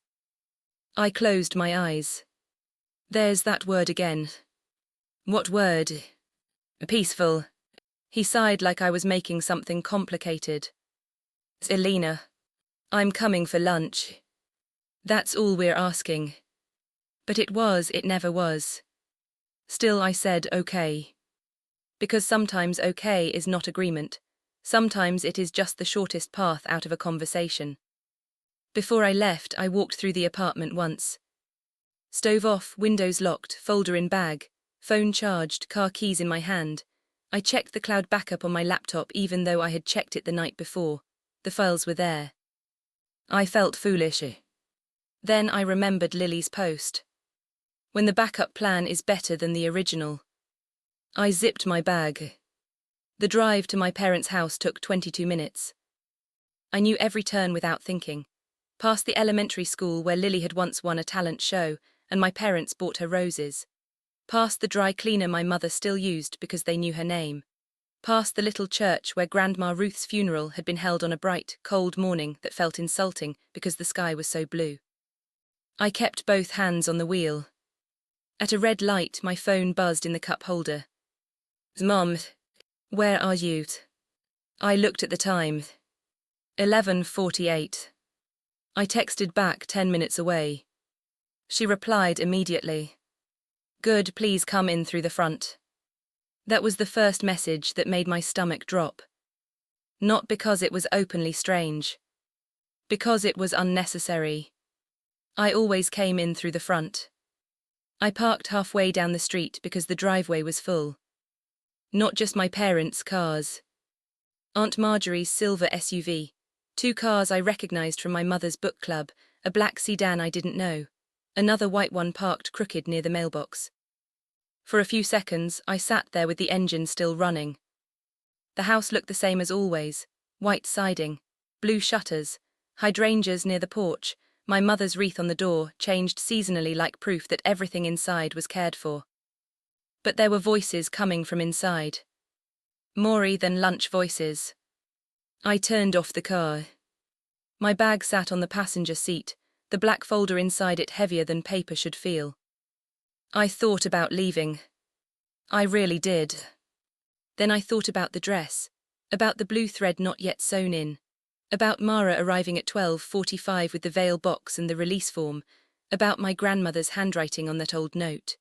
I closed my eyes. There's that word again. What word? Peaceful. He sighed like I was making something complicated. Elena. I'm coming for lunch. That's all we're asking. But it never was. Still I said okay. Because sometimes okay is not agreement. Sometimes it is just the shortest path out of a conversation. Before I left, I walked through the apartment once. Stove off, windows locked, folder in bag, phone charged, car keys in my hand. I checked the cloud backup on my laptop even though I had checked it the night before. The files were there. I felt foolish. Then I remembered Lily's post. When the backup plan is better than the original. I zipped my bag. The drive to my parents' house took 22 minutes. I knew every turn without thinking. Past the elementary school where Lily had once won a talent show, and my parents bought her roses. Past the dry cleaner my mother still used because they knew her name. Past the little church where Grandma Ruth's funeral had been held on a bright, cold morning that felt insulting because the sky was so blue. I kept both hands on the wheel. At a red light, my phone buzzed in the cup holder. Mom, where are you? I looked at the time. 11:48. I texted back 10 minutes away. She replied immediately. Good, please come in through the front. That was the first message that made my stomach drop. Not because it was openly strange. Because it was unnecessary. I always came in through the front. I parked halfway down the street because the driveway was full. Not just my parents' cars. Aunt Marjorie's silver SUV, 2 cars I recognized from my mother's book club, a black sedan I didn't know, another white one parked crooked near the mailbox. For a few seconds, I sat there with the engine still running. The house looked the same as always, white siding, blue shutters, hydrangeas near the porch, my mother's wreath on the door, changed seasonally like proof that everything inside was cared for. But there were voices coming from inside. More than lunch voices. I turned off the car. My bag sat on the passenger seat, the black folder inside it heavier than paper should feel. I thought about leaving. I really did. Then I thought about the dress, about the blue thread not yet sewn in, about Mara arriving at 12:45 with the veil box and the release form, about my grandmother's handwriting on that old note.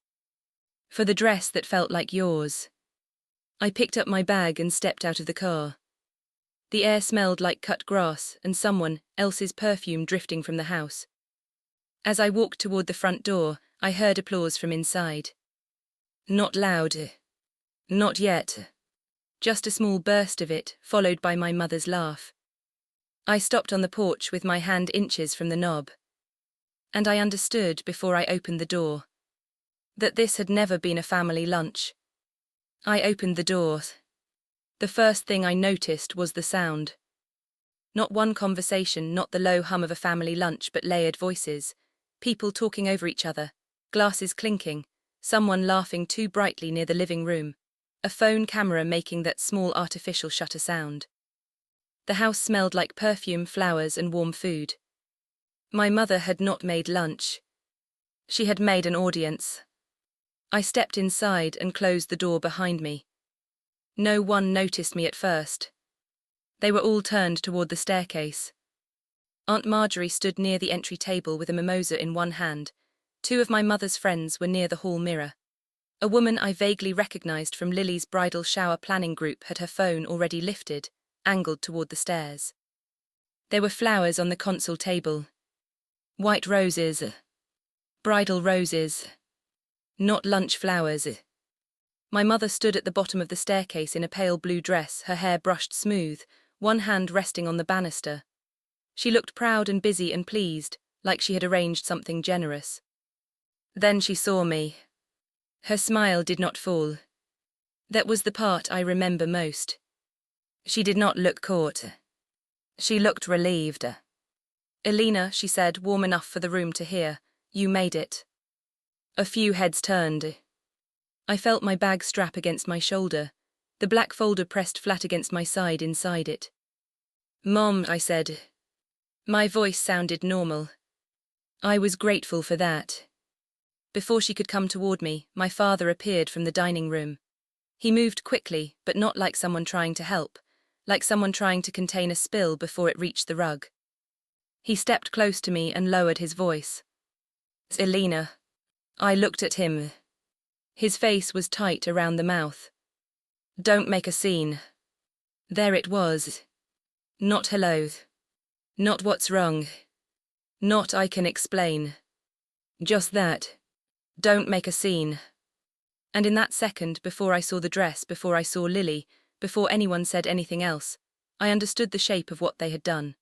For the dress that felt like yours. I picked up my bag and stepped out of the car. The air smelled like cut grass and someone else's perfume drifting from the house. As I walked toward the front door, I heard applause from inside. Not loud. Not yet. Just a small burst of it, followed by my mother's laugh. I stopped on the porch with my hand inches from the knob. And I understood before I opened the door that this had never been a family lunch. I opened the door. The first thing I noticed was the sound. Not one conversation, not the low hum of a family lunch, but layered voices, people talking over each other, glasses clinking, someone laughing too brightly near the living room, a phone camera making that small artificial shutter sound. The house smelled like perfume, flowers, and warm food. My mother had not made lunch. She had made an audience. I stepped inside and closed the door behind me. No one noticed me at first. They were all turned toward the staircase. Aunt Marjorie stood near the entry table with a mimosa in one hand. Two of my mother's friends were near the hall mirror. A woman I vaguely recognized from Lily's bridal shower planning group had her phone already lifted, angled toward the stairs. There were flowers on the console table. White roses. Bridal roses. Not lunch flowers. My mother stood at the bottom of the staircase in a pale blue dress, her hair brushed smooth, one hand resting on the banister. She looked proud and busy and pleased, like she had arranged something generous. Then she saw me. Her smile did not fall. That was the part I remember most. She did not look caught. She looked relieved. "Elena," she said, warm enough for the room to hear, "you made it." A few heads turned. I felt my bag strap against my shoulder, the black folder pressed flat against my side inside it. "Mom," I said. My voice sounded normal. I was grateful for that. Before she could come toward me, my father appeared from the dining room. He moved quickly, but not like someone trying to help, like someone trying to contain a spill before it reached the rug. He stepped close to me and lowered his voice. "Elena." I looked at him. His face was tight around the mouth. "Don't make a scene." There it was. Not hello. Not what's wrong. Not I can explain. Just that. Don't make a scene. And in that second, before I saw the dress, before I saw Lily, before anyone said anything else, I understood the shape of what they had done.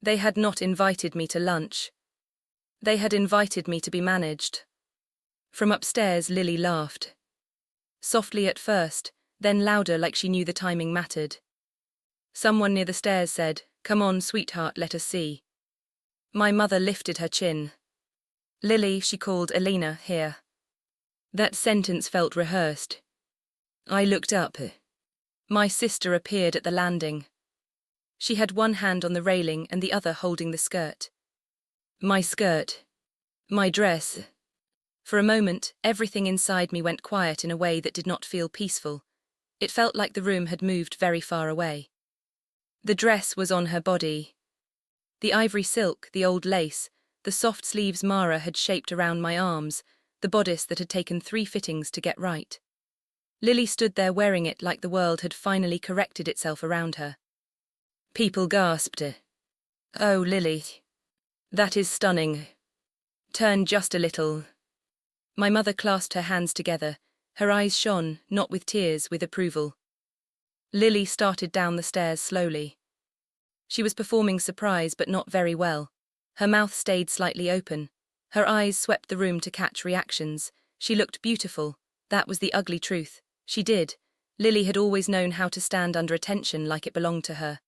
They had not invited me to lunch. They had invited me to be managed. From upstairs, Lily laughed. Softly at first, then louder like she knew the timing mattered. Someone near the stairs said, "Come on, sweetheart, let us see." My mother lifted her chin. "Lily," she called, "Elena, here." That sentence felt rehearsed. I looked up. My sister appeared at the landing. She had one hand on the railing and the other holding the skirt. My skirt. My dress. For a moment, everything inside me went quiet in a way that did not feel peaceful. It felt like the room had moved very far away. The dress was on her body. The ivory silk, the old lace, the soft sleeves Mara had shaped around my arms, the bodice that had taken 3 fittings to get right. Lily stood there wearing it like the world had finally corrected itself around her. People gasped. "Oh, Lily. That is stunning. Turn just a little." My mother clasped her hands together. Her eyes shone, not with tears, with approval. Lily started down the stairs slowly. She was performing surprise, but not very well. Her mouth stayed slightly open. Her eyes swept the room to catch reactions. She looked beautiful. That was the ugly truth. She did. Lily had always known how to stand under attention like it belonged to her.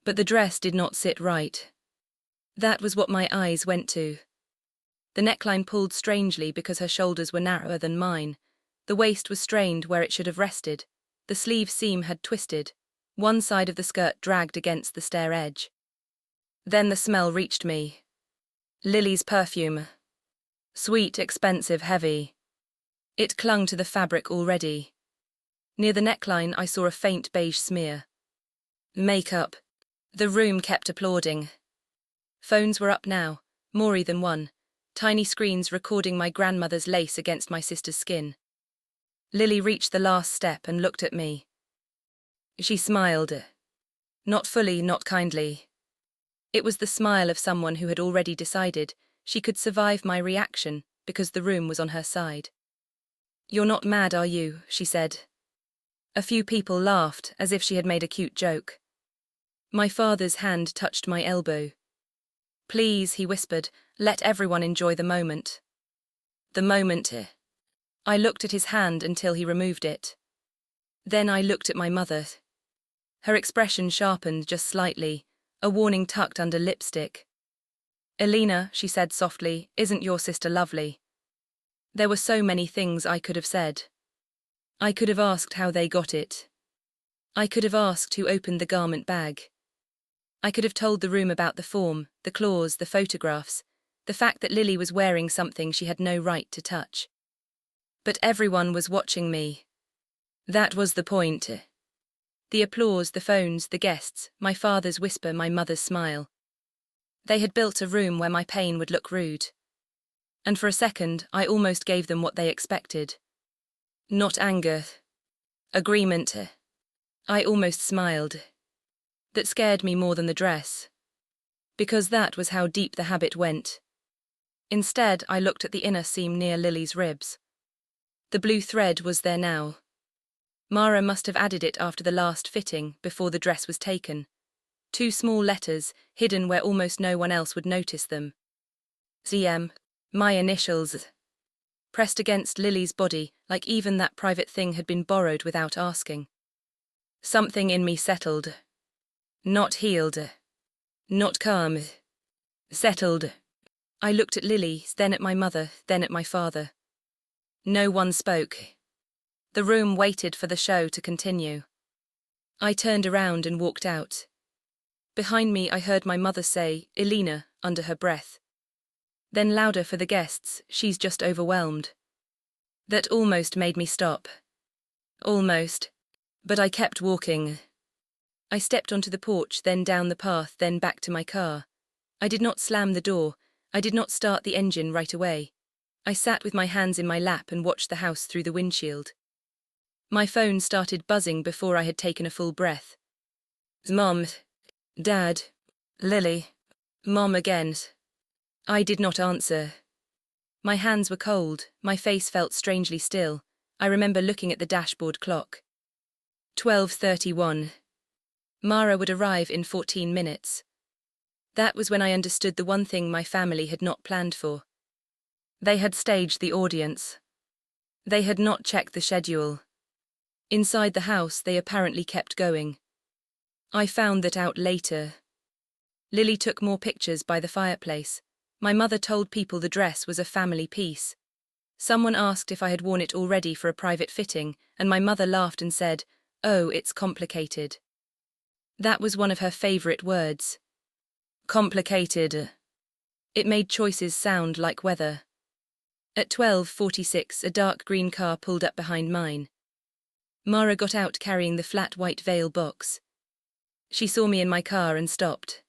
But the dress did not sit right. That was what my eyes went to. The neckline pulled strangely because her shoulders were narrower than mine. The waist was strained where it should have rested. The sleeve seam had twisted. One side of the skirt dragged against the stair edge. Then the smell reached me. Lily's perfume. Sweet, expensive, heavy. It clung to the fabric already. Near the neckline I saw a faint beige smear. Makeup. The room kept applauding. Phones were up now, more than one. Tiny screens recording my grandmother's lace against my sister's skin. Lily reached the last step and looked at me. She smiled. Not fully, not kindly. It was the smile of someone who had already decided she could survive my reaction because the room was on her side. "You're not mad, are you?" she said. A few people laughed as if she had made a cute joke. My father's hand touched my elbow. "Please," he whispered, "let everyone enjoy the moment." The moment. I looked at his hand until he removed it. Then I looked at my mother. Her expression sharpened just slightly, a warning tucked under lipstick. "Elena," she said softly, "isn't your sister lovely?" There were so many things I could have said. I could have asked how they got it. I could have asked who opened the garment bag. I could have told the room about the form, the claws, the photographs, the fact that Lily was wearing something she had no right to touch. But everyone was watching me. That was the point. The applause, the phones, the guests, my father's whisper, my mother's smile. They had built a room where my pain would look rude. And for a second, I almost gave them what they expected. Not anger. Agreement. I almost smiled. That scared me more than the dress. Because that was how deep the habit went. Instead, I looked at the inner seam near Lily's ribs. The blue thread was there now. Mara must have added it after the last fitting, before the dress was taken. 2 small letters, hidden where almost no one else would notice them. ZM, my initials. Pressed against Lily's body, like even that private thing had been borrowed without asking. Something in me settled. Not healed. Not calm. Settled. I looked at Lily, then at my mother, then at my father. No one spoke. The room waited for the show to continue. I turned around and walked out. Behind me I heard my mother say, "Elena," under her breath. Then louder for the guests, "She's just overwhelmed." That almost made me stop. Almost. But I kept walking. I stepped onto the porch, then down the path, then back to my car. I did not slam the door. I did not start the engine right away. I sat with my hands in my lap and watched the house through the windshield. My phone started buzzing before I had taken a full breath. Mom. Dad. Lily. Mom again. I did not answer. My hands were cold, my face felt strangely still. I remember looking at the dashboard clock. 12:31. Mara would arrive in 14 minutes. That was when I understood the one thing my family had not planned for. They had staged the audience. They had not checked the schedule. Inside the house, they apparently kept going. I found that out later. Lily took more pictures by the fireplace. My mother told people the dress was a family piece. Someone asked if I had worn it already for a private fitting, and my mother laughed and said, "Oh, it's complicated." That was one of her favorite words. Complicated. It made choices sound like weather. At 12:46, a dark green car pulled up behind mine. Mara got out carrying the flat white veil box. She saw me in my car and stopped.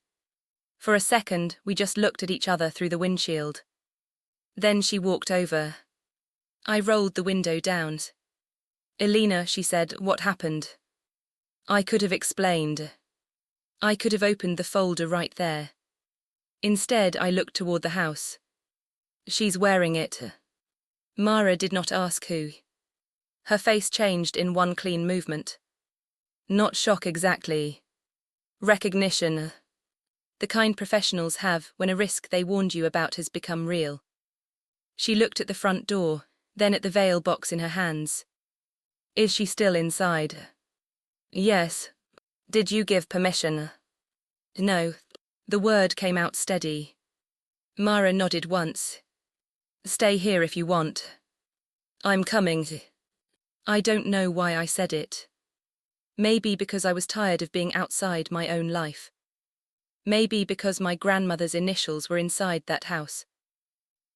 For a second, we just looked at each other through the windshield. Then she walked over. I rolled the window down. "Elena," she said, "what happened?" I could have explained. I could have opened the folder right there. Instead, I looked toward the house. "She's wearing it." Mara did not ask who. Her face changed in one clean movement. Not shock exactly. Recognition. The kind professionals have when a risk they warned you about has become real. She looked at the front door, then at the veil box in her hands. Is she still inside? Yes. Did you give permission? No. The word came out steady. Mara nodded once. Stay here if you want. I'm coming. I don't know why I said it. Maybe because I was tired of being outside my own life. Maybe because my grandmother's initials were inside that house.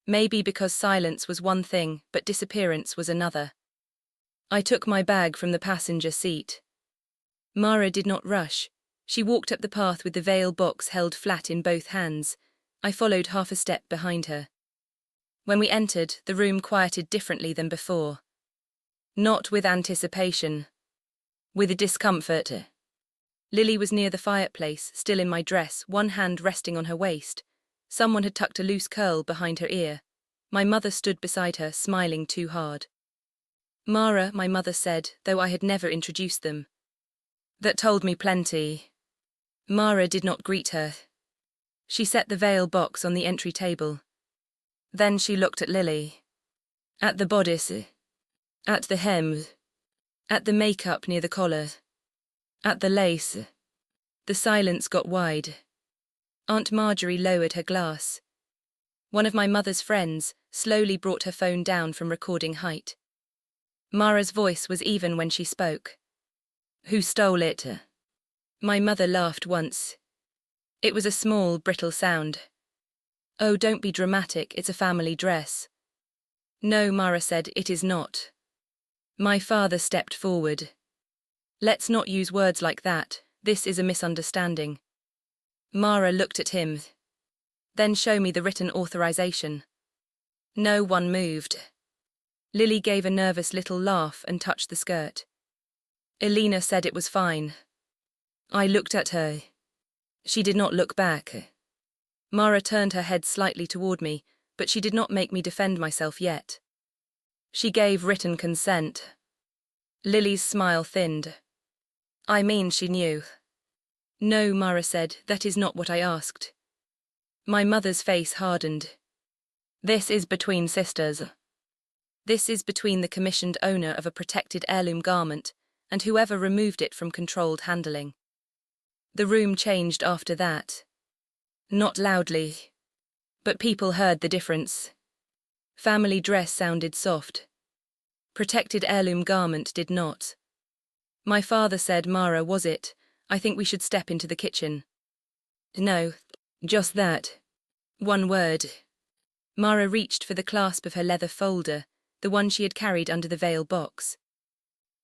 Maybe because silence was one thing, but disappearance was another. I took my bag from the passenger seat. Mara did not rush. She walked up the path with the veil box held flat in both hands. I followed half a step behind her. When we entered, the room quieted differently than before. Not with anticipation. With discomfort. Lily was near the fireplace, still in my dress, one hand resting on her waist. Someone had tucked a loose curl behind her ear. My mother stood beside her, smiling too hard. Mara, my mother said, though I had never introduced them. That told me plenty. Mara did not greet her. She set the veil box on the entry table. Then she looked at Lily. At the bodice. At the hem. At the makeup near the collar. At the lace. The silence got wide. Aunt Marjorie lowered her glass. One of my mother's friends slowly brought her phone down from recording height. Mara's voice was even when she spoke. Who stole it? My mother laughed once. It was a small, brittle sound. Oh, don't be dramatic, it's a family dress. No, Mara said, it is not. My father stepped forward. Let's not use words like that, this is a misunderstanding. Mara looked at him. Then show me the written authorization. No one moved. Lily gave a nervous little laugh and touched the skirt. Elena said it was fine. I looked at her. She did not look back. Mara turned her head slightly toward me, but she did not make me defend myself yet. She gave written consent. Lily's smile thinned. I mean, she knew. No, Mara said, that is not what I asked. My mother's face hardened. This is between sisters. This is between the commissioned owner of a protected heirloom garment and whoever removed it from controlled handling. The room changed after that. Not loudly. But people heard the difference. Family dress sounded soft. Protected heirloom garment did not. My father said, Mara, was it? I think we should step into the kitchen. No, just that. One word. Mara reached for the clasp of her leather folder, the one she had carried under the veil box.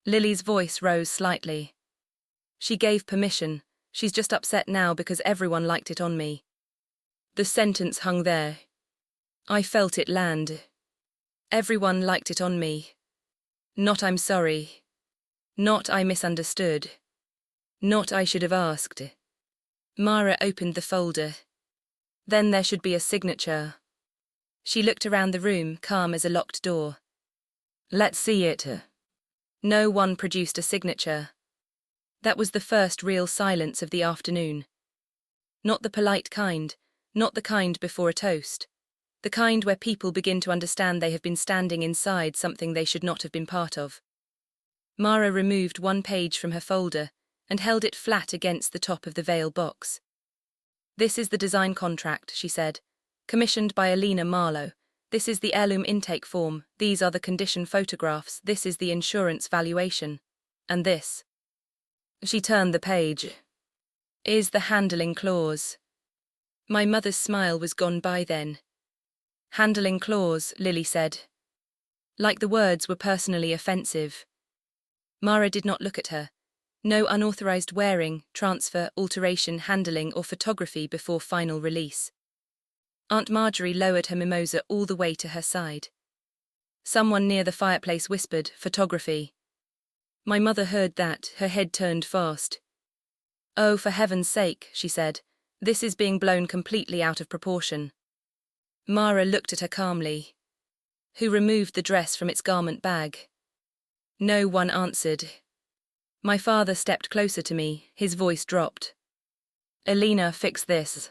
Lily's voice rose slightly. She gave permission. She's just upset now because everyone liked it on me. The sentence hung there. I felt it land. Everyone liked it on me. Not I'm sorry. Not I misunderstood. Not I should have asked. Mara opened the folder. Then there should be a signature. She looked around the room, calm as a locked door. Let's see it. No one produced a signature. That was the first real silence of the afternoon. Not the polite kind, not the kind before a toast. The kind where people begin to understand they have been standing inside something they should not have been part of. Mara removed one page from her folder and held it flat against the top of the veil box. This is the design contract, she said. Commissioned by Elena Marlowe. This is the heirloom intake form, these are the condition photographs, this is the insurance valuation. And this. She turned the page. Is the handling clause. My mother's smile was gone by then. Handling clause, Lily said. Like the words were personally offensive. Mara did not look at her. No unauthorized wearing, transfer, alteration, handling, or photography before final release. Aunt Marjorie lowered her mimosa all the way to her side. Someone near the fireplace whispered, photography. My mother heard that, her head turned fast. Oh, for heaven's sake, she said, this is being blown completely out of proportion. Mara looked at her calmly. Who removed the dress from its garment bag? No one answered. My father stepped closer to me, his voice dropped. Elena, fix this.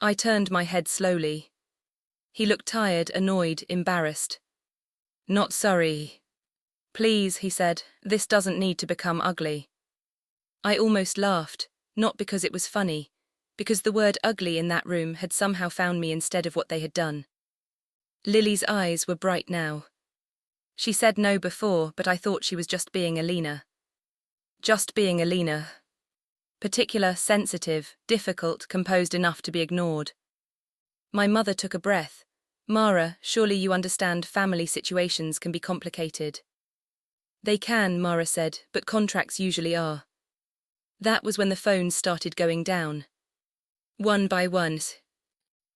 I turned my head slowly. He looked tired, annoyed, embarrassed. Not sorry. Please, he said, this doesn't need to become ugly. I almost laughed, not because it was funny, because the word ugly in that room had somehow found me instead of what they had done. Lily's eyes were bright now. She said no before, but I thought she was just being Elena. Just being Elena. Particular, sensitive, difficult, composed enough to be ignored. My mother took a breath. Mara, surely you understand family situations can be complicated. They can, Mara said, but contracts usually are. That was when the phones started going down. One by one.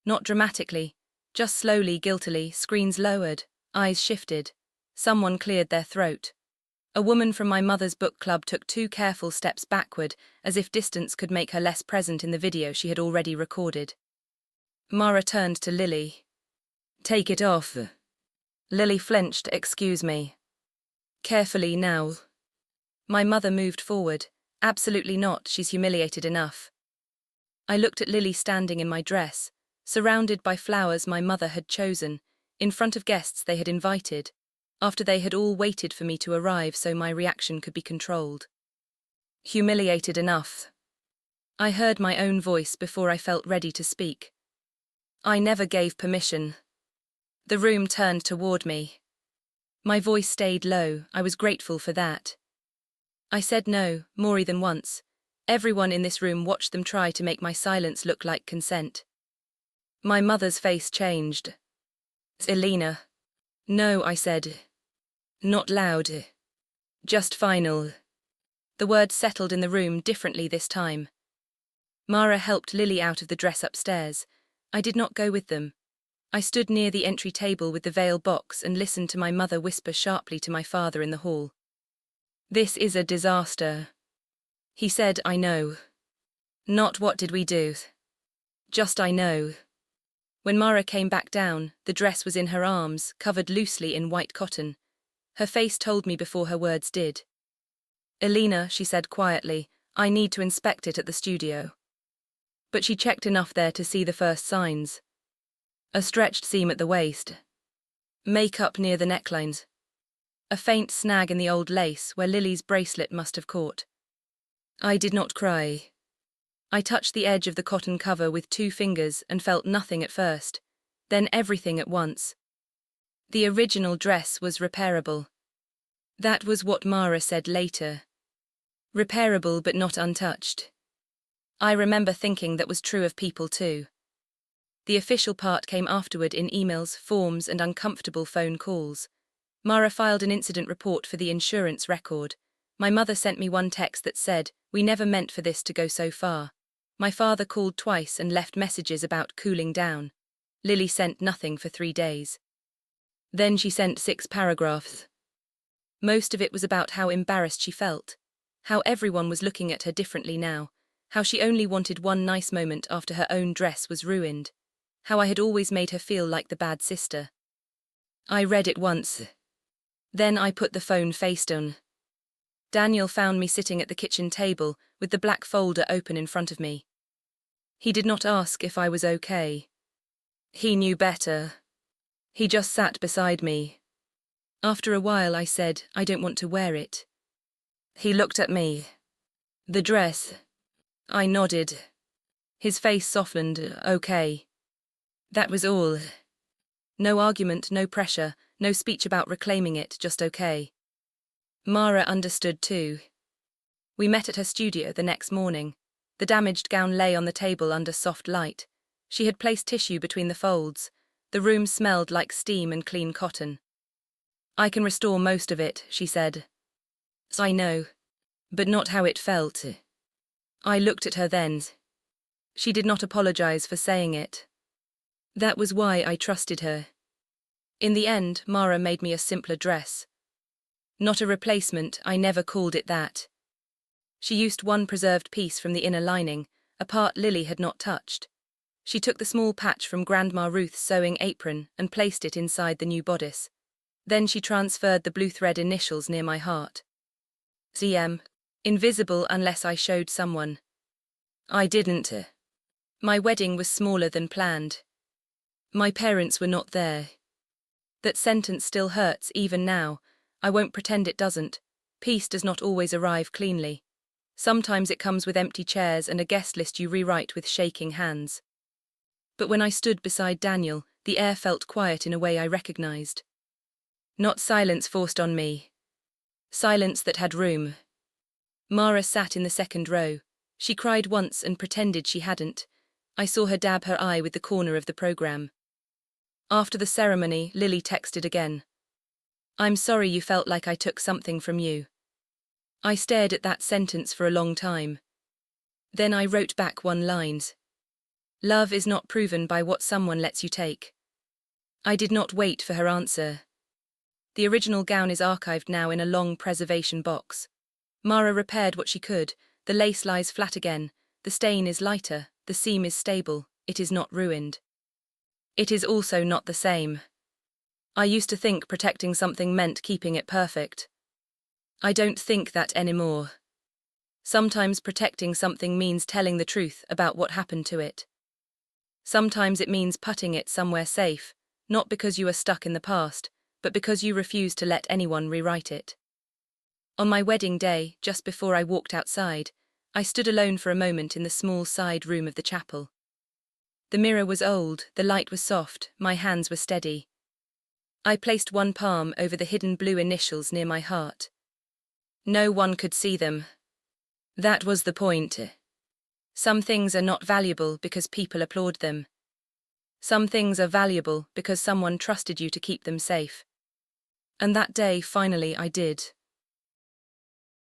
Not dramatically, just slowly, guiltily, screens lowered, eyes shifted. Someone cleared their throat. A woman from my mother's book club took 2 careful steps backward, as if distance could make her less present in the video she had already recorded. Mara turned to Lily. Take it off. Lily flinched. Excuse me. Carefully now. My mother moved forward. Absolutely not, she's humiliated enough. I looked at Lily standing in my dress, surrounded by flowers my mother had chosen, in front of guests they had invited, after they had all waited for me to arrive so my reaction could be controlled. Humiliated enough. I heard my own voice before I felt ready to speak. I never gave permission. The room turned toward me. My voice stayed low. I was grateful for that. I said no, more than once. Everyone in this room watched them try to make my silence look like consent. My mother's face changed. Elena. No, I said. Not loud. Just final. The words settled in the room differently this time. Mara helped Lily out of the dress upstairs. I did not go with them. I stood near the entry table with the veil box and listened to my mother whisper sharply to my father in the hall. This is a disaster. He said, I know. Not what did we do. Just I know. When Mara came back down, the dress was in her arms, covered loosely in white cotton. Her face told me before her words did. Elena, she said quietly, I need to inspect it at the studio. But she checked enough there to see the first signs. A stretched seam at the waist. Makeup near the necklines. A faint snag in the old lace where Lily's bracelet must have caught. I did not cry. I touched the edge of the cotton cover with 2 fingers and felt nothing at first, then everything at once. The original dress was repairable. That was what Mara said later. Repairable but not untouched. I remember thinking that was true of people too. The official part came afterward in emails, forms, and uncomfortable phone calls. Mara filed an incident report for the insurance record. My mother sent me one text that said, we never meant for this to go so far. My father called twice and left messages about cooling down. Lily sent nothing for 3 days. Then she sent 6 paragraphs. Most of it was about how embarrassed she felt, how everyone was looking at her differently now, how she only wanted one nice moment after her own dress was ruined, how I had always made her feel like the bad sister. I read it once. Then I put the phone face down. Daniel found me sitting at the kitchen table with the black folder open in front of me. He did not ask if I was okay. He knew better. He just sat beside me. After a while I said, I don't want to wear it. He looked at me. The dress. I nodded. His face softened. Okay. That was all. No argument, no pressure, no speech about reclaiming it, just okay. Mara understood too. We met at her studio the next morning. The damaged gown lay on the table under soft light. She had placed tissue between the folds. The room smelled like steam and clean cotton. I can restore most of it, she said. I know. But not how it felt. I looked at her then. She did not apologize for saying it. That was why I trusted her. In the end, Mara made me a simpler dress. Not a replacement, I never called it that. She used one preserved piece from the inner lining, a part Lily had not touched. She took the small patch from Grandma Ruth's sewing apron and placed it inside the new bodice. Then she transferred the blue thread initials near my heart. ZM. Invisible unless I showed someone. I didn't. My wedding was smaller than planned. My parents were not there. That sentence still hurts even now. I won't pretend it doesn't. Peace does not always arrive cleanly. Sometimes it comes with empty chairs and a guest list you rewrite with shaking hands. But when I stood beside Daniel, the air felt quiet in a way I recognized. Not silence forced on me. Silence that had room. Mara sat in the second row. She cried once and pretended she hadn't. I saw her dab her eye with the corner of the program. After the ceremony, Lily texted again. I'm sorry you felt like I took something from you. I stared at that sentence for a long time. Then I wrote back one line. Love is not proven by what someone lets you take. I did not wait for her answer. The original gown is archived now in a long preservation box. Mara repaired what she could. The lace lies flat again. The stain is lighter. The seam is stable. It is not ruined. It is also not the same. I used to think protecting something meant keeping it perfect. I don't think that anymore. Sometimes protecting something means telling the truth about what happened to it. Sometimes it means putting it somewhere safe, not because you are stuck in the past, but because you refuse to let anyone rewrite it. On my wedding day, just before I walked outside, I stood alone for a moment in the small side room of the chapel. The mirror was old, the light was soft, my hands were steady. I placed one palm over the hidden blue initials near my heart. No one could see them. That was the point. Some things are not valuable because people applaud them. Some things are valuable because someone trusted you to keep them safe. And that day, finally, I did.